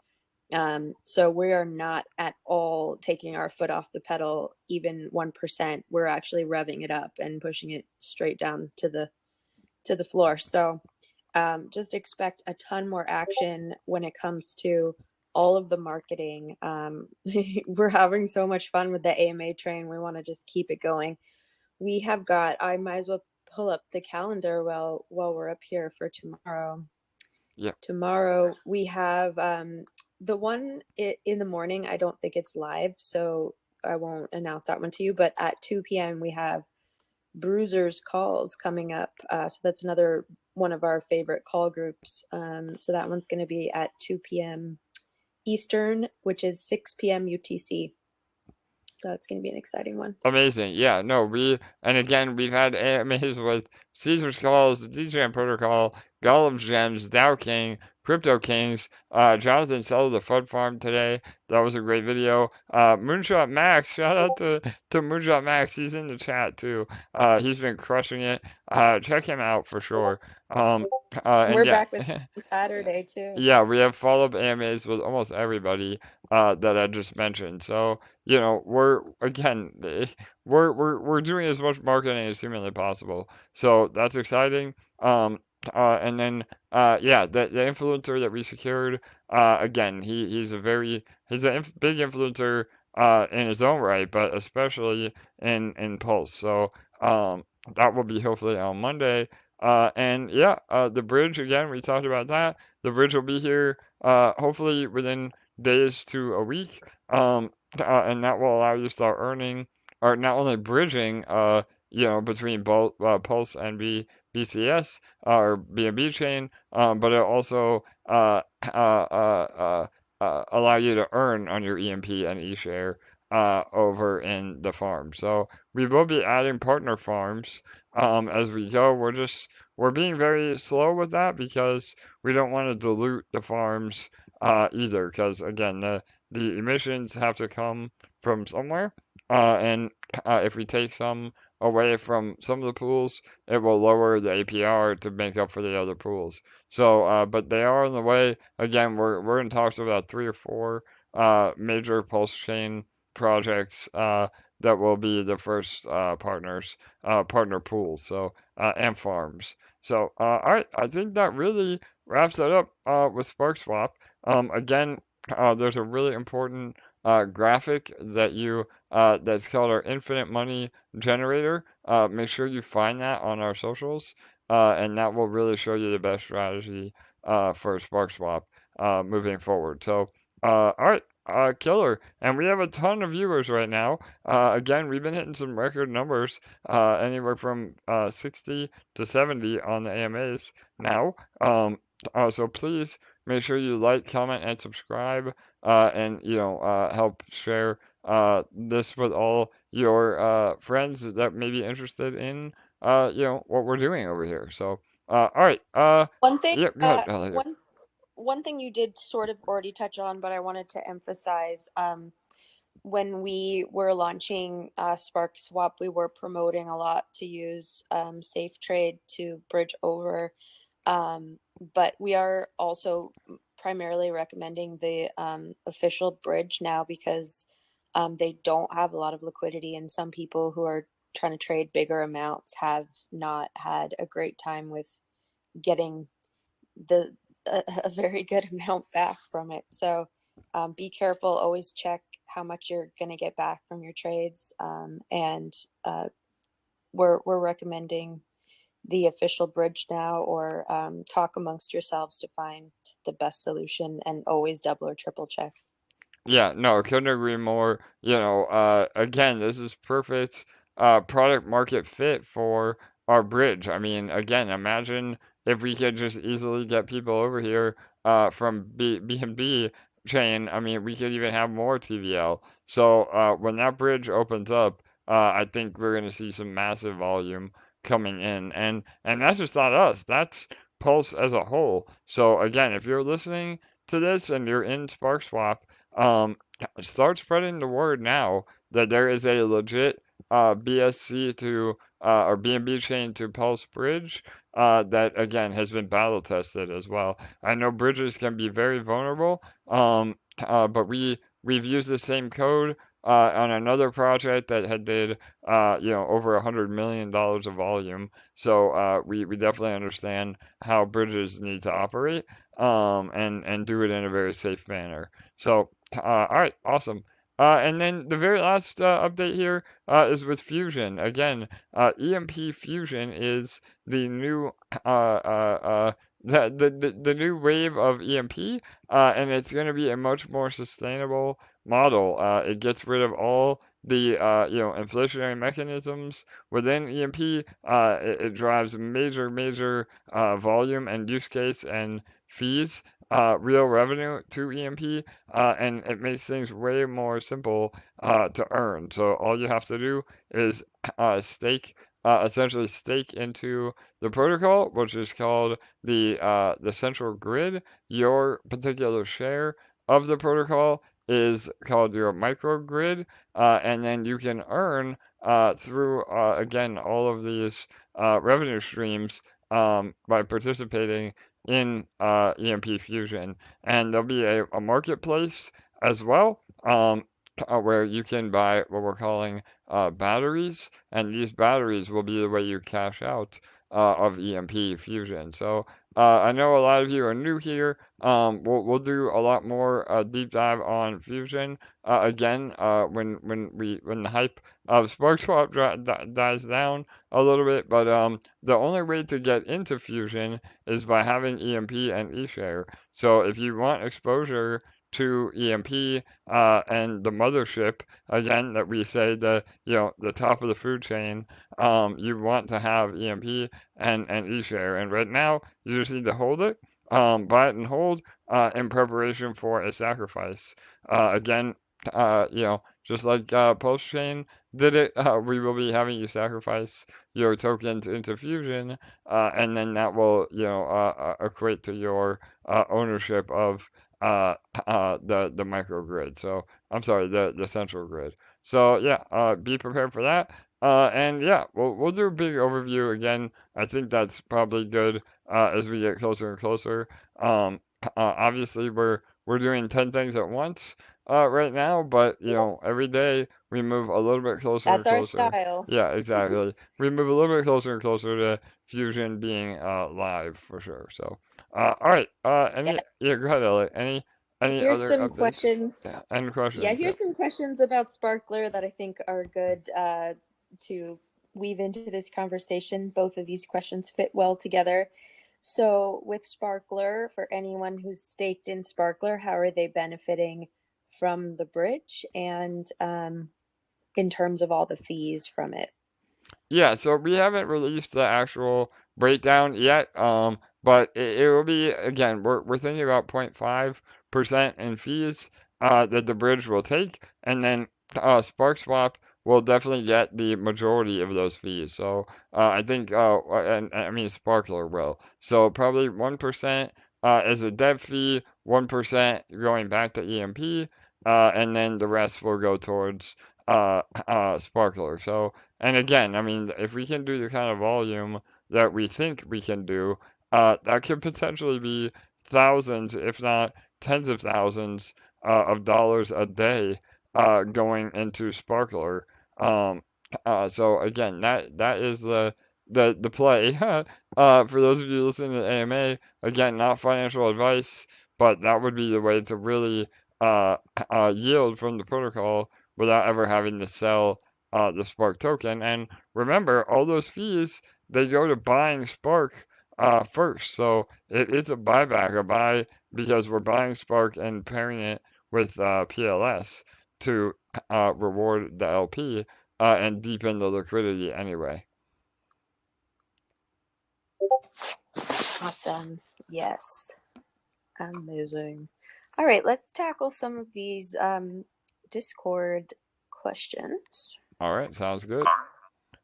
So we are not at all taking our foot off the pedal, even 1%. We're actually revving it up and pushing it straight down to the floor. So just expect a ton more action when it comes to all of the marketing. We're having so much fun with the AMA train. We want to just keep it going. We have got, I might as well pull up the calendar while we're up here for tomorrow. Yeah. Tomorrow we have the one in the morning. I don't think it's live, so I won't announce that one to you. But at 2 p.m. we have Bruiser's calls coming up. So that's another one of our favorite call groups. So that one's going to be at 2 p.m. Eastern, which is 6 p.m. UTC. So it's going to be an exciting one. Amazing. Yeah, no, and again, we've had AMAs with Caesar's Calls, DJ Protocol, Golem's Gems, Dow King, Crypto Kings, Jonathan Sell the Fud Farm today. That was a great video. Moonshot Max, shout out to Moonshot Max. He's in the chat too. He's been crushing it. Check him out for sure. And We're yeah. back with Saturday too. Yeah, we have follow-up AMAs with almost everybody that I just mentioned. So, we're again, we're doing as much marketing as humanly possible. So that's exciting. And then yeah, the influencer that we secured, again, he's a big influencer in his own right, but especially in Pulse. So that will be hopefully on Monday. And yeah, the bridge again, we talked about that. The bridge will be here hopefully within days to a week. And that will allow you to start earning, or not only bridging, between both Pulse and BCS or BNB Chain, but it also allow you to earn on your EMP and eShare over in the farm. So we will be adding partner farms as we go. We're being very slow with that because we don't want to dilute the farms either. Because again, the emissions have to come from somewhere, and if we take some away from some of the pools, it will lower the APR to make up for the other pools. So, but they are on the way. Again, we're in talks with about 3 or 4 major PulseChain projects that will be the first partner pools, so and farms. So, all right, I think that really wraps it up with Sparkswap. Again, there's a really important graphic that's called our infinite money generator. Make sure you find that on our socials, and that will really show you the best strategy for Sparkswap moving forward. So, all right. Killer. And we have a ton of viewers right now. Again, we've been hitting some record numbers, anywhere from 60 to 70 on the AMAs now. So please make sure you like, comment, and subscribe, and help share this with all your friends that may be interested in what we're doing over here. So, all right. One thing, Yeah, go ahead. one thing you did sort of already touch on, but I wanted to emphasize, when we were launching Sparkswap, we were promoting a lot to use Safe Trade to bridge over, but we are also primarily recommending the official bridge now because they don't have a lot of liquidity, and some people who are trying to trade bigger amounts have not had a great time with getting the a very good amount back from it. So be careful. Always check how much you're going to get back from your trades. And we're recommending the official bridge now, or talk amongst yourselves to find the best solution, and always double or triple check. Yeah, no, couldn't agree more. Again, this is perfect product market fit for our bridge. I mean, again, imagine if we could just easily get people over here from BNB chain. I mean, we could even have more TVL. So when that bridge opens up, I think we're going to see some massive volume coming in, and that's just not us. That's Pulse as a whole. So again, if you're listening to this and you're in Sparkswap, um, start spreading the word now that there is a legit BSC to or BNB chain to Pulse Bridge that again has been battle tested as well. I know bridges can be very vulnerable, but we've used the same code on another project that had did over $100 million of volume. So we definitely understand how bridges need to operate, and do it in a very safe manner. So all right, awesome. And then the very last update here is with Fusion. Again, EMP Fusion is the new the new wave of EMP, and it's going to be a much more sustainable model. It gets rid of all the inflationary mechanisms within EMP. It drives major volume and use case and fees, real revenue to EMP, and it makes things way more simple to earn. So all you have to do is essentially stake into the protocol, which is called the central grid. Your particular share of the protocol is called your microgrid, and then you can earn through again all of these revenue streams by participating in EMP Fusion. And there'll be a marketplace as well, where you can buy what we're calling batteries, and these batteries will be the way you cash out of EMP Fusion. So I know a lot of you are new here. We'll do a lot more deep dive on Fusion again when the hype of Sparkswap dies down a little bit. But the only way to get into Fusion is by having EMP and eShare. So if you want exposure to EMP and the mothership, again, that we say the top of the food chain, you want to have EMP and eShare. And right now you just need to hold it, buy it and hold in preparation for a sacrifice. Again, just like PulseChain did it, we will be having you sacrifice your tokens into Fusion, and then that will equate to your ownership of the microgrid. So I'm sorry, the central grid. So yeah, be prepared for that. And yeah, we'll do a big overview again. I think that's probably good as we get closer and closer. Obviously, we're doing 10 things at once. right now, but every day we move a little bit closer and That's our closer. style. Yeah, exactly. We move a little bit closer and closer to Fusion being live for sure. So, all right. Yeah. Yeah, go ahead, Elliot. Any Here's other some updates? questions. Yeah, any Yeah, questions? Yeah. here's some questions about Sparkler that I think are good to weave into this conversation. Both of these questions fit well together. So, with Sparkler, for anyone who's staked in Sparkler, how are they benefiting from the bridge and in terms of all the fees from it? Yeah, so we haven't released the actual breakdown yet, but it will be again. We're thinking about 0.5% in fees that the bridge will take, and then SparkSwap will definitely get the majority of those fees. So I think, and I mean Sparkler will. So probably 1% is a dev fee, 1% going back to EMP, and then the rest will go towards Sparkler. So. And again, I mean, if we can do the kind of volume that we think we can do, that could potentially be thousands, if not tens of thousands, of dollars a day going into Sparkler. Um, so again, that is the play. For those of you listening to AMA, again, not financial advice, but that would be the way to really yield from the protocol without ever having to sell the Spark token. And remember, all those fees, they go to buying Spark first. So it's a buyback, a buy because we're buying Spark and pairing it with PLS to reward the LP and deepen the liquidity anyway. Awesome. Yes. Amazing. All right, let's tackle some of these Discord questions. All right, sounds good.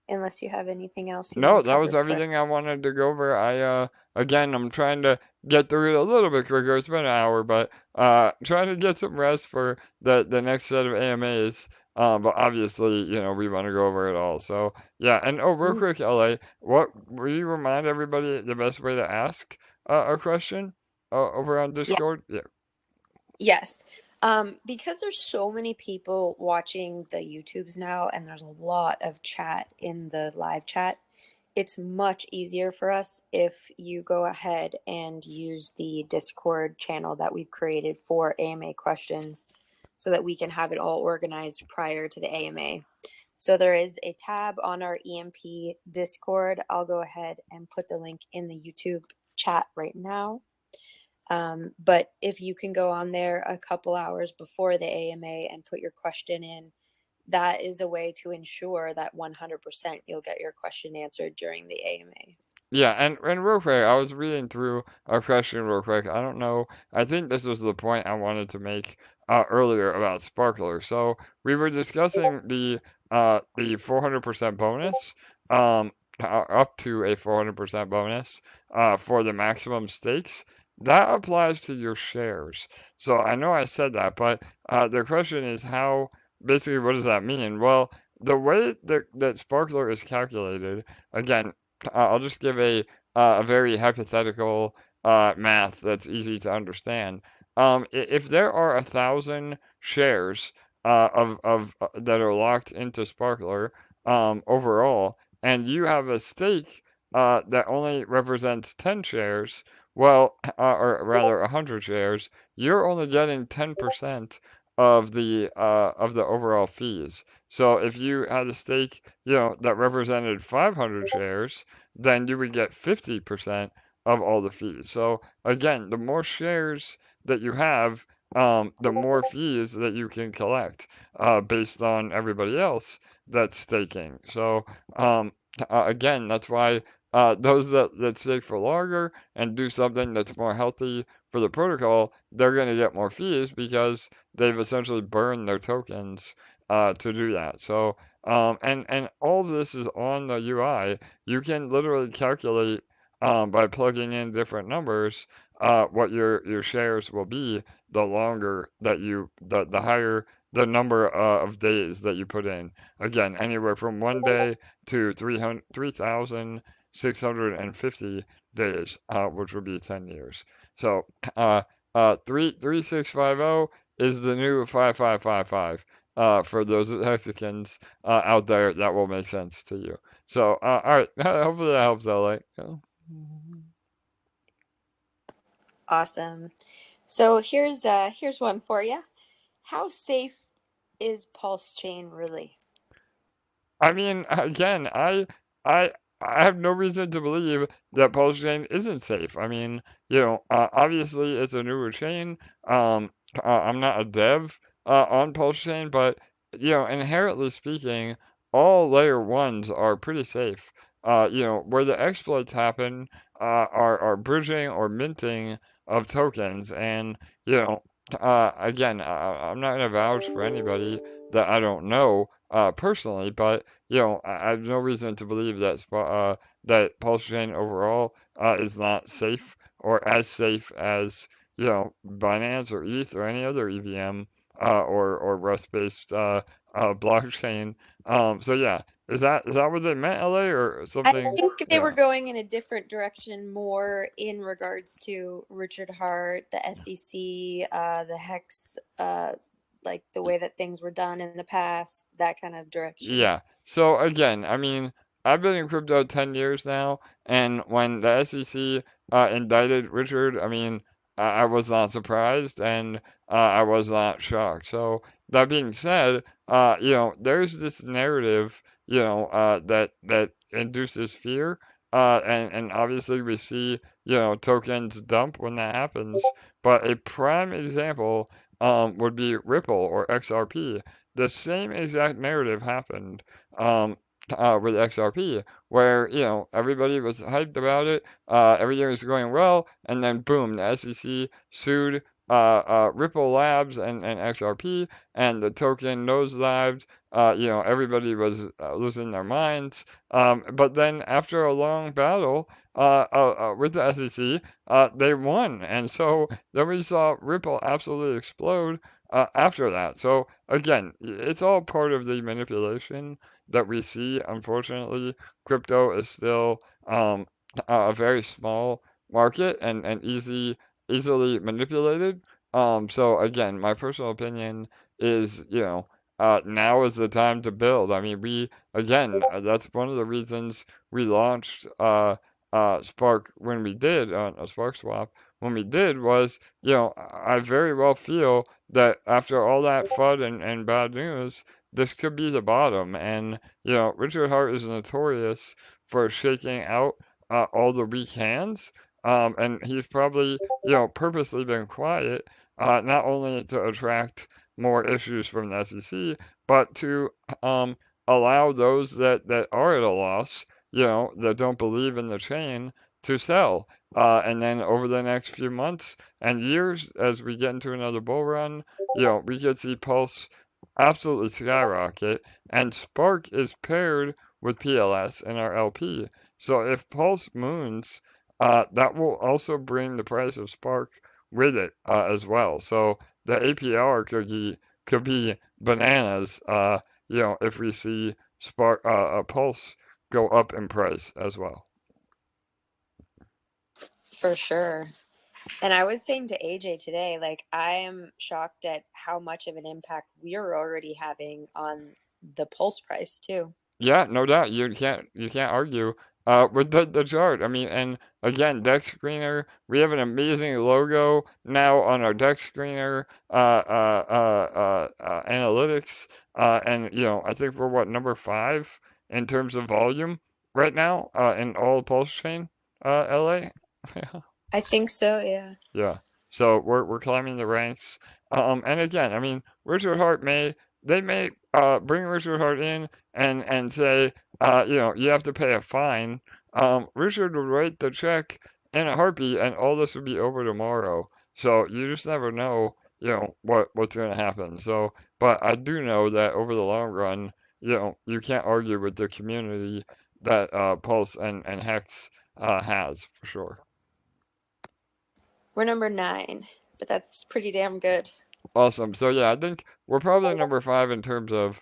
Unless you have anything else you No, want to that cover was everything I wanted to go over. Again, I'm trying to get through it a little bit quicker. It's been an hour, but trying to get some rest for the next set of AMAs. But obviously, we want to go over it all. So yeah, and real quick, LA, will you remind everybody the best way to ask a question over on Discord? Yeah. Yes. Because there's so many people watching the YouTubes now, and there's a lot of chat in the live chat, it's much easier for us if you go ahead and use the Discord channel that we've created for AMA questions so that we can have it all organized prior to the AMA. So there is a tab on our EMP Discord. I'll go ahead and put the link in the YouTube chat right now. But if you can go on there a couple hours before the AMA and put your question in, that is a way to ensure that 100% you'll get your question answered during the AMA. Yeah, and real quick, I was reading through a question real quick. I don't know. I think this was the point I wanted to make earlier about Sparkler. So we were discussing the 400% bonus, up to a 400% bonus for the maximum stakes. That applies to your shares. So I know I said that, but the question is basically, what does that mean? Well, the way that Sparkler is calculated, again, I'll just give a very hypothetical math that's easy to understand. If there are 1,000 shares of that are locked into Sparkler overall, and you have a stake that only represents 10 shares, well, or rather 100 shares, you're only getting 10% of the overall fees. So if you had a stake, that represented 500 shares, then you would get 50% of all the fees. So again, the more shares that you have, the more fees that you can collect based on everybody else that's staking. So again, that's why those that stake for longer and do something that's more healthy for the protocol, they're going to get more fees because they've essentially burned their tokens to do that. So and all of this is on the UI. You can literally calculate by plugging in different numbers what your shares will be the longer that the higher the number of days that you put in. Again, anywhere from 1 day to 3,650 days, which would be 10 years. So 3650 is the new 5555. For those Mexicans out there, that will make sense to you. So, all right, hopefully that helps, LA. Awesome. So here's one for you. How safe is PulseChain really? I mean, again, I, I have no reason to believe that PulseChain isn't safe. I mean, obviously it's a newer chain. I'm not a dev on PulseChain, but inherently speaking, all layer ones are pretty safe. Where the exploits happen are bridging or minting of tokens, and again, I'm not gonna vouch for anybody that I don't know personally, but I have no reason to believe that PulseChain overall is not safe or as safe as Binance or ETH or any other EVM or Rust-based blockchain. So yeah, is that what they meant, LA, or I something? think they were Yeah. going in a different direction, more in regards to Richard Hart, the SEC, the Hex, like the way that things were done in the past, that kind of direction. Yeah. So again, I mean, I've been in crypto 10 years now, and when the SEC indicted Richard, I mean, I was not surprised and I was not shocked. So that being said, there's this narrative, that induces fear, and obviously we see, tokens dump when that happens. But a prime example would be Ripple or XRP. The same exact narrative happened with XRP, where everybody was hyped about it, everything was going well, and then boom, the SEC sued Ripple Labs and XRP, and the token nosedived. Everybody was losing their minds. But then after a long battle with the SEC, they won, and so then we saw Ripple absolutely explode after that. So again, it's all part of the manipulation that we see. Unfortunately, crypto is still a very small market and easily manipulated. So again, my personal opinion is, now is the time to build. I mean, that's one of the reasons we launched Spark when we did on a Sparkswap. When we did was, I very well feel that after all that FUD and bad news, this could be the bottom. And, Richard Hart is notorious for shaking out all the weak hands. And he's probably, purposely been quiet, not only to attract more issues from the SEC, but to allow those that are at a loss, that don't believe in the chain, to sell. And then over the next few months and years, as we get into another bull run, we could see Pulse absolutely skyrocket. And Spark is paired with PLS and our LP. So if Pulse moons, that will also bring the price of Spark with it as well. So the APR could be bananas, if we see Spark Pulse go up in price as well. For sure. And I was saying to AJ today, like, I am shocked at how much of an impact we're already having on the Pulse price too. Yeah, no doubt. You can't argue with the chart. I mean, and again, deck screener. We have an amazing logo now on our deck screener analytics, and I think we're what, number 5 in terms of volume right now in all PulseChain, LA. I think so, yeah. Yeah. So we're climbing the ranks. And again, I mean, they may bring Richard Hart in and say, you have to pay a fine. Richard would write the check in a heartbeat, and all this would be over tomorrow. So you just never know, what's going to happen. So, but I do know that over the long run, you can't argue with the community that Pulse and Hex has for sure. We're number 9, but that's pretty damn good. Awesome. So yeah, I think we're probably number 5 in terms of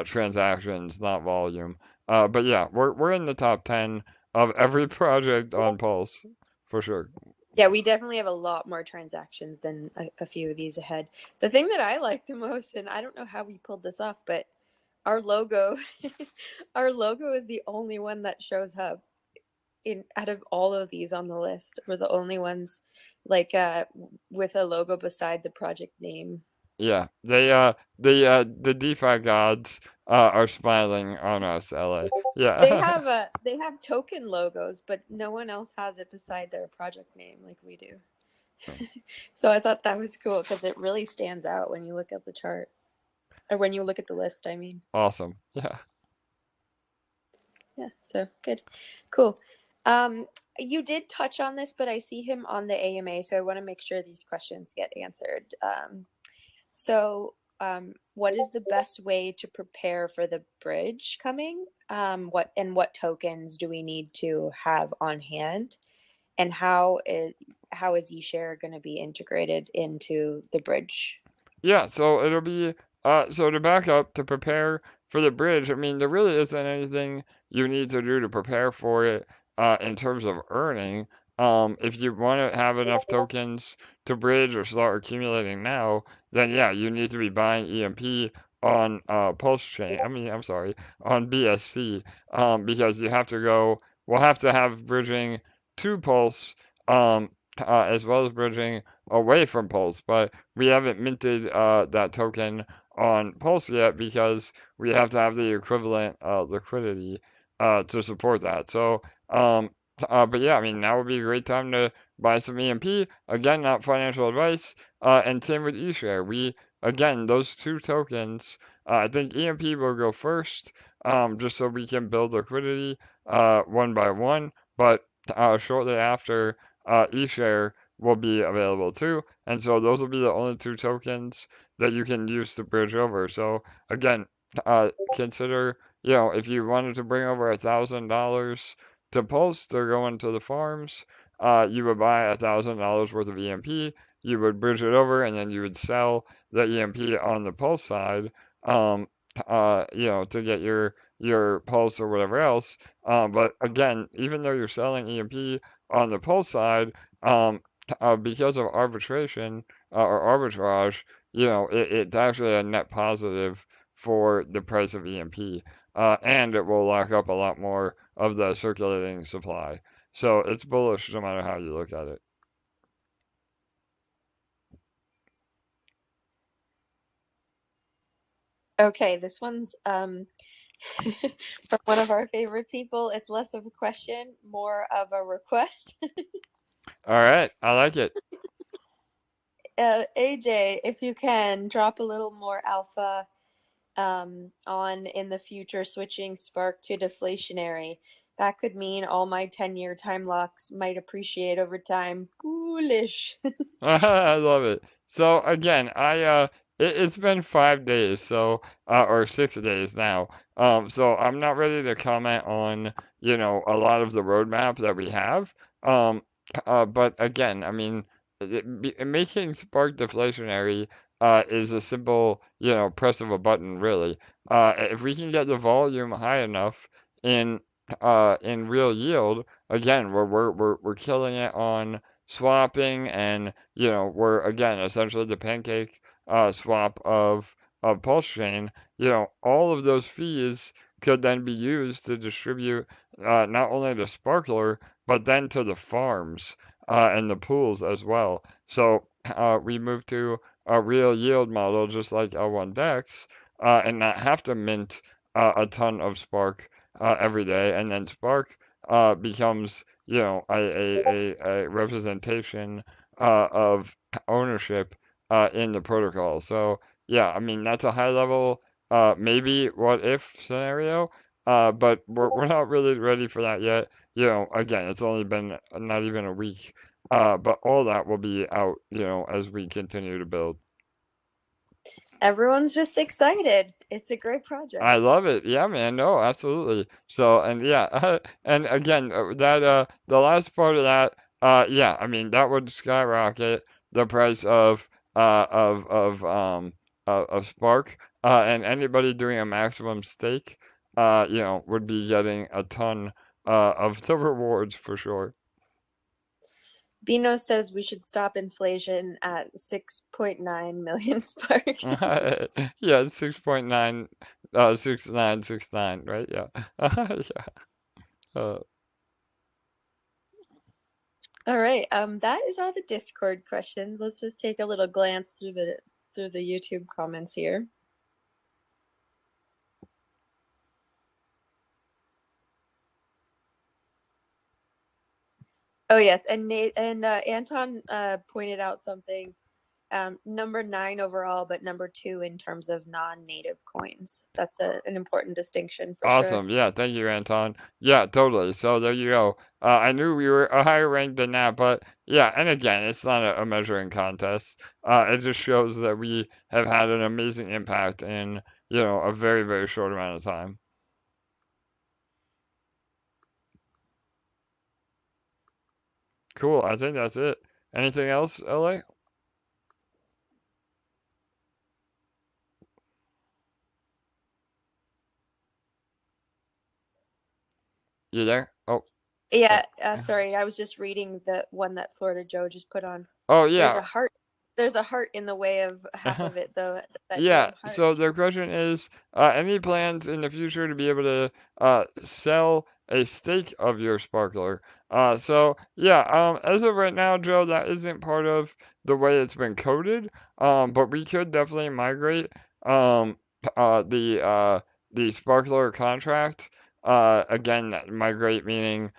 transactions, not volume. But yeah, we're in the top 10 of every project on Pulse for sure. Yeah, we definitely have a lot more transactions than a few of these ahead. The thing that I like the most, and I don't know how we pulled this off, but our logo, our logo is the only one that shows up in out of all of these on the list. We're the only ones like with a logo beside the project name. Yeah, the DeFi gods are smiling on us, LA. Yeah. They have token logos, but no one else has it beside their project name like we do. So I thought that was cool because it really stands out when you look at the chart or when you look at the list, I mean. Awesome. Yeah. Yeah, so good. Cool. Um, you did touch on this, but I see him on the AMA, so I want to make sure these questions get answered. What is the best way to prepare for the bridge coming? What tokens do we need to have on hand? And how is eShare going to be integrated into the bridge? Yeah, so it'll be so to back up to prepare for the bridge, I mean there really isn't anything you need to do to prepare for it in terms of earning. If you want to have enough tokens to bridge or start accumulating now, then yeah, you need to be buying EMP on PulseChain. I mean, I'm sorry, on BSC because you have to go. We'll have to have bridging to Pulse um, as well as bridging away from Pulse, but we haven't minted that token on Pulse yet because we have to have the equivalent liquidity to support that. So, but yeah, I mean, now would be a great time to buy some EMP. Again, not financial advice. And same with eShare. Again, those two tokens, I think EMP will go first, just so we can build liquidity one by one. But shortly after, eShare will be available too. And so those will be the only two tokens that you can use to bridge over. So again, consider, if you wanted to bring over $1,000 to Pulse, they're going to the farms. You would buy $1,000 worth of EMP. You would bridge it over, and then you would sell the EMP on the Pulse side. Um, to get your Pulse or whatever else. But again, even though you're selling EMP on the Pulse side, um, because of arbitration or arbitrage, it's actually a net positive for the price of EMP, and it will lock up a lot more of the circulating supply. So it's bullish no matter how you look at it. Okay, this one's from one of our favorite people. It's less of a question, more of a request. All right, I like it. AJ, if you can drop a little more alpha on in the future switching Spark to deflationary. That could mean all my 10-year time locks might appreciate over time. Foolish. I love it. So again, it's been 5 days, or 6 days now. So I'm not ready to comment on, a lot of the roadmap that we have. Um, but again, I mean, making Spark deflationary, is a simple, press of a button, really. If we can get the volume high enough in, in real yield, again, we're killing it on swapping, and we're again essentially the pancake swap of PulseChain. All of those fees could then be used to distribute not only to Sparkler but then to the farms and the pools as well. So we move to a real yield model just like L1X, and not have to mint a ton of Spark every day, and then Spark becomes a representation of ownership in the protocol. So yeah, I mean that's a high level maybe what if scenario, but we're not really ready for that yet. Again, it's only been not even a week, but all that will be out, as we continue to build. Everyone's just excited. It's a great project. I love it. Yeah, man. No, absolutely. So, and yeah, and again, the last part of that, yeah, I mean, that would skyrocket the price of Spark, and anybody doing a maximum stake, would be getting a ton, of the rewards for sure. Vino says we should stop inflation at 6.9 million Spark. Yeah, 6.9, 6969, right? Yeah. Yeah. Uh, All right. That is all the Discord questions. Let's just take a little glance through the YouTube comments here. Oh yes, and Nate and Anton pointed out something. Number 9 overall, but number 2 in terms of non-native coins. That's an important distinction for sure. Awesome. Yeah, thank you, Anton. Yeah, totally. So there you go. I knew we were a higher rank than that, but yeah, and again, it's not a measuring contest. It just shows that we have had an amazing impact in, a very, very short amount of time. Cool. I think that's it. Anything else, LA? You there? Oh, Yeah, sorry, I was just reading the one that Florida Joe just put on. oh There's yeah. a heart. There's a heart in the way of half of it, though. That Yeah, damn heart. so the question is, any plans in the future to be able to sell a stake of your sparkler? So yeah, as of right now, Joe, that isn't part of the way it's been coded. But we could definitely migrate um, uh, the uh, the sparkler contract. Again, migrate meaning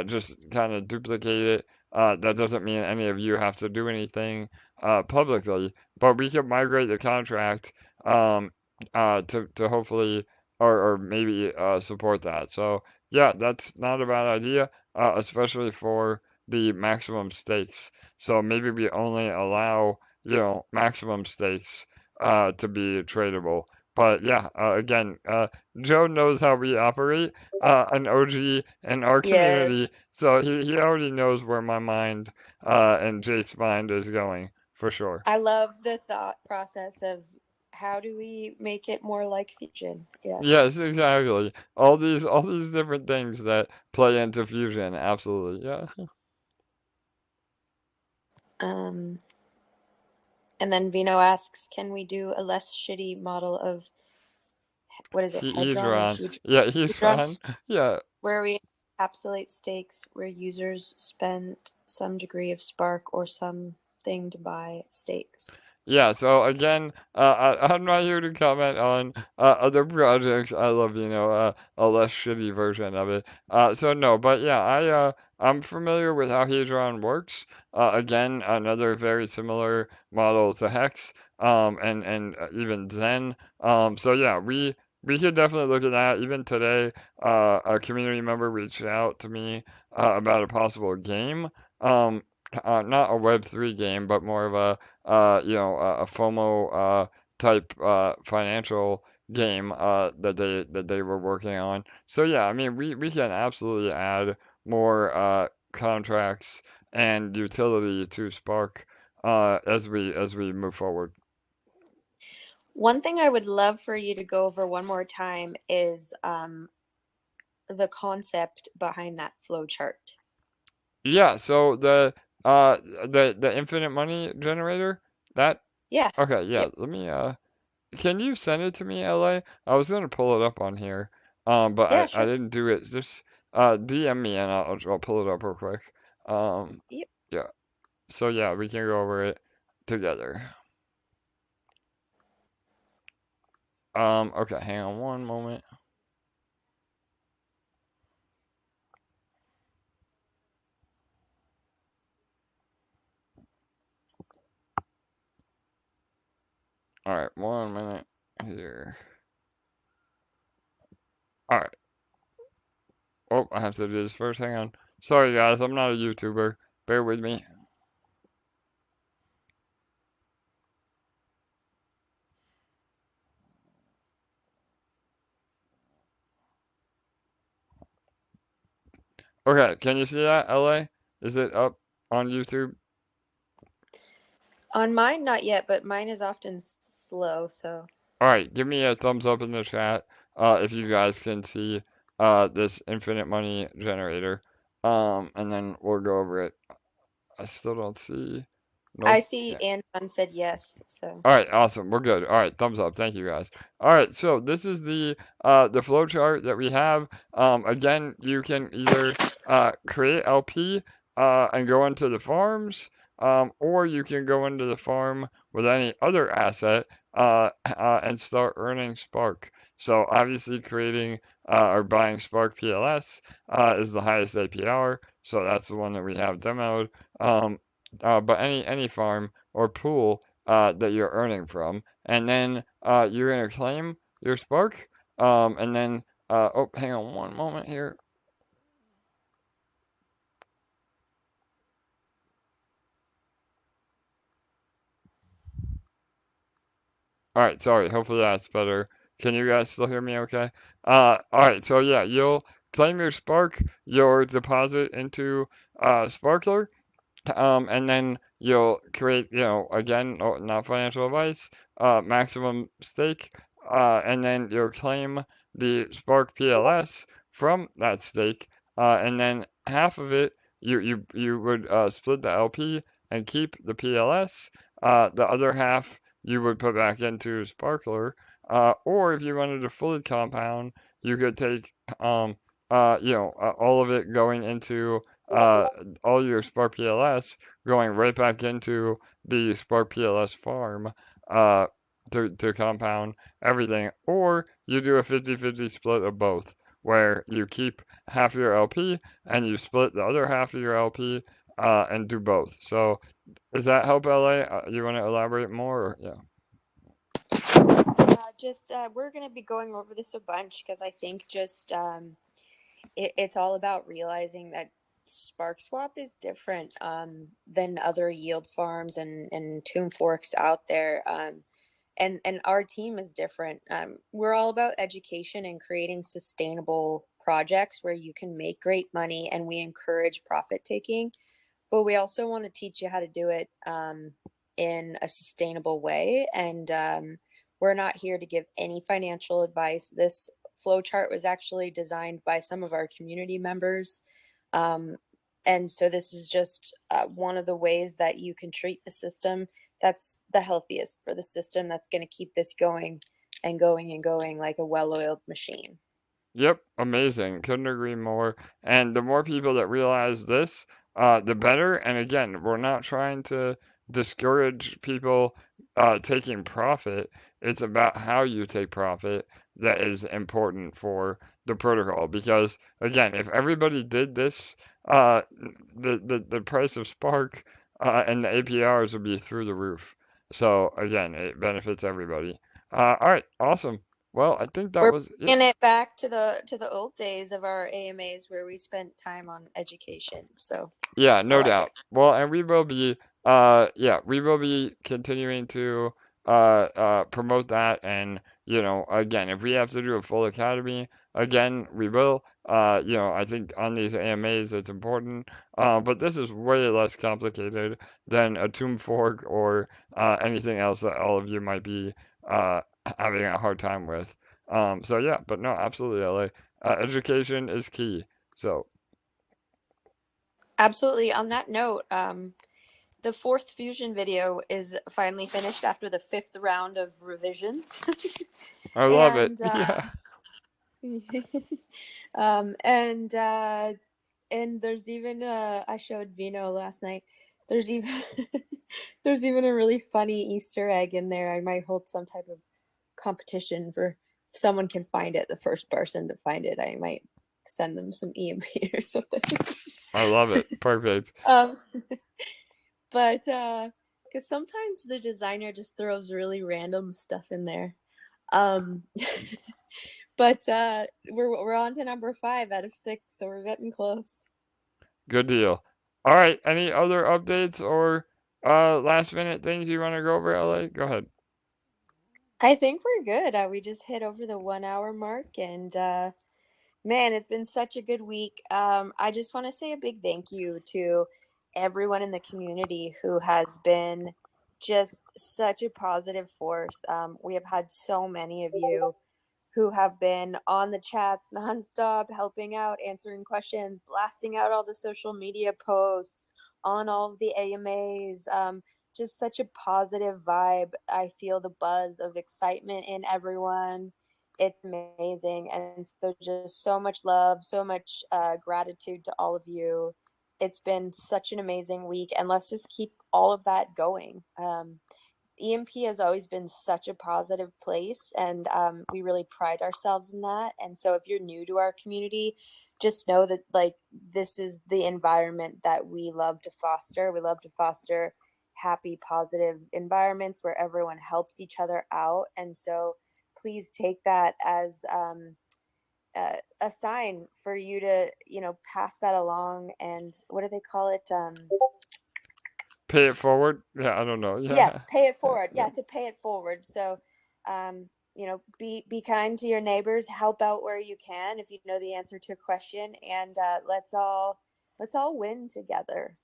just kind of duplicate it. That doesn't mean any of you have to do anything publicly, but we can migrate the contract to hopefully or maybe support that. So yeah, that's not a bad idea, especially for the maximum stakes. So maybe we only allow maximum stakes to be tradable. But yeah, again, Joe knows how we operate, an OG in our Yes. community, so he already knows where my mind and Jake's mind is going for sure. I love the thought process of how do we make it more like Fusion? Yes. Yes, exactly. All these different things that play into fusion. Absolutely. Yeah. Um, and then Vino asks, can we do a less shitty model of what is it, He's Hedron or Ron. Yeah, he's Hedron, Ron. Yeah. where we encapsulate stakes where users spent some degree of Spark or something to buy stakes? Yeah, so again, I'm not here to comment on other projects. I love, a less shitty version of it. So no, but yeah, I'm familiar with how Hedron works. Again, another very similar model to Hex, and even Zen. So yeah, we could definitely look at that. Even today, a community member reached out to me about a possible game. Not a Web3 game, but more of a FOMO type financial game that they were working on. So yeah, I mean we can absolutely add more contracts and utility to Spark as we move forward. One thing I would love for you to go over one more time is the concept behind that flow chart. Yeah, so the infinite money generator, that Yeah. okay, yeah, Yep. let me can you send it to me, LA? I was gonna pull it up on here, but Yeah, I sure. didn't do it. Just DM me and I'll pull it up real quick. Um, Yep. yeah. So yeah, we can go over it together. Okay, hang on one moment. All right, 1 minute here. All right. Oh, I have to do this first. Hang on. Sorry guys, I'm not a YouTuber. Bear with me. Okay, can you see that, LA? Is it up on YouTube? On mine, not yet, but mine is often slow, so. All right, give me a thumbs up in the chat if you guys can see this infinite money generator, and then we'll go over it. I still don't see. I Nope. see Yeah. Anton said yes, so. All right, awesome. We're good. All right, thumbs up. Thank you guys. All right, so this is the flow chart that we have. Again, you can either create LP and go into the farms, or you can go into the farm with any other asset and start earning Spark. So obviously, creating or buying Spark PLS is the highest APR. So that's the one that we have demoed. But any farm or pool that you're earning from, and then you're gonna claim your Spark, and then oh, hang on one moment here. All right, sorry. Hopefully that's better. Can you guys still hear me okay? All right, so yeah, you'll claim your Spark, your deposit into Sparkler, and then you'll create, again, not financial advice, maximum stake, and then you'll claim the Spark PLS from that stake, and then half of it you would split the LP and keep the PLS. The other half you would put back into Sparkler, or if you wanted to fully compound, you could take all of it going into all your Spark PLS going right back into the Spark PLS farm uh, to compound everything. Or you do a 50-50 split of both, where you keep half your LP and you split the other half of your LP and do both. So does that help, LA? You want to elaborate more? Or, yeah. Just we're gonna be going over this a bunch because I think just it's all about realizing that Sparkswap is different than other yield farms and tomb forks out there. And our team is different. We're all about education and creating sustainable projects where you can make great money, and we encourage profit taking. But we also want to teach you how to do it in a sustainable way. And we're not here to give any financial advice. This flowchart was actually designed by some of our community members. Um, and so this is just one of the ways that you can treat the system that's the healthiest for the system that's going to keep this going and going and going like a well-oiled machine. Yep, amazing. Couldn't agree more. And the more people that realize this, the better. And again, we're not trying to discourage people taking profit. It's about how you take profit that is important for the protocol. Because again, if everybody did this, the price of Spark and the APRs would be through the roof. So again, it benefits everybody. All right, awesome. Well, I think that We're was it. bringing it back to the old days of our AMAs where we spent time on education. So Yeah, I no like it. doubt. Well, and we will be continuing to promote that. And, again, if we have to do a full academy, again, we will. I think on these AMAs it's important. But this is way less complicated than a tomb fork or anything else that all of you might be uh, having a hard time with. So yeah, but no, absolutely, LA. Education is key. So. Absolutely. On that note, the fourth fusion video is finally finished after the fifth round of revisions. I love it. and Yeah. um and uh and there's even I showed Vino last night. There's even there's even a really funny Easter egg in there. I might hold some type of competition for if someone can find it, the first person to find it. I might send them some EMP or something. I love it. Perfect. um but because sometimes the designer just throws really random stuff in there. Um but we're on to number 5 out of 6, so we're getting close. Good deal. All right. Any other updates or last minute things you want to go over, LA? Go ahead. I think we're good. We just hit over the 1 hour mark, and man, it's been such a good week. I just want to say a big thank you to everyone in the community who has been just such a positive force. We have had so many of you who have been on the chats nonstop, helping out, answering questions, blasting out all the social media posts on all of the AMAs. Just such a positive vibe. I feel the buzz of excitement in everyone. It's amazing. And so, just so much love, so much gratitude to all of you. It's been such an amazing week, and let's just keep all of that going. EMP has always been such a positive place, and we really pride ourselves in that. And so, if you're new to our community, just know that like this is the environment that we love to foster. We love to foster happy, positive environments where everyone helps each other out. And so, please take that as a sign for you to, pass that along. And what do they call it? Pay it forward. Yeah, I don't know. Yeah, Yeah. pay it Yeah. forward. Yeah. Yeah, to pay it forward. So, be kind to your neighbors, help out where you can if you know the answer to a question, and let's all win together.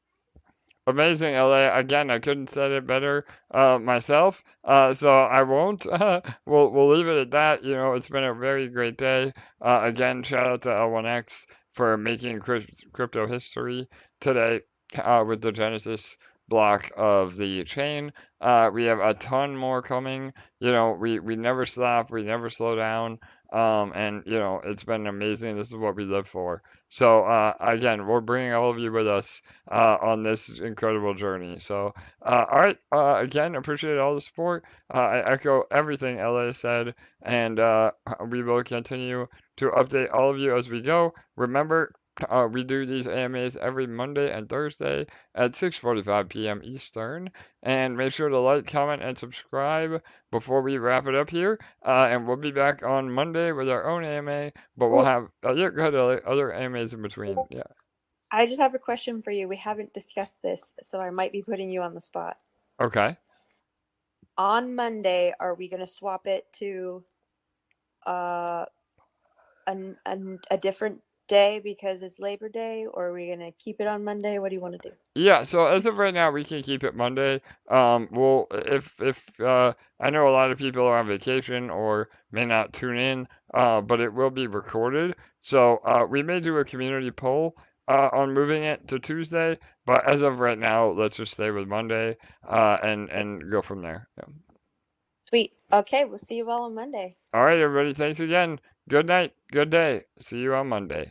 Amazing, LA. Again, I couldn't say it better myself. So I won't. We'll leave it at that. It's been a very great day. Again, shout out to L1X for making crypto history today with the Genesis block of the chain. We have a ton more coming. We never stop. We never slow down. And it's been amazing. This is what we live for. So again, we're bringing all of you with us on this incredible journey. So, all right, again, appreciate all the support. I echo everything LA said, and we will continue to update all of you as we go. Remember, we do these AMAs every Monday and Thursday at 6:45 p.m. Eastern. And make sure to like, comment, and subscribe before we wrap it up here. And we'll be back on Monday with our own AMA, but we'll Well, have yeah, go ahead, other AMAs in between. Yeah. I just have a question for you. We haven't discussed this, so I might be putting you on the spot. Okay. On Monday, are we going to swap it to uh, a different day because it's Labor Day, or are we going to keep it on Monday? What do you want to do? Yeah, so as of right now, we can keep it Monday. Well, if I know a lot of people are on vacation or may not tune in, but it will be recorded. So we may do a community poll on moving it to Tuesday, but as of right now, let's just stay with Monday and go from there. Yeah. Sweet. Okay, we'll see you all on Monday. All right, everybody, thanks again. Good night, good day. See you on Monday.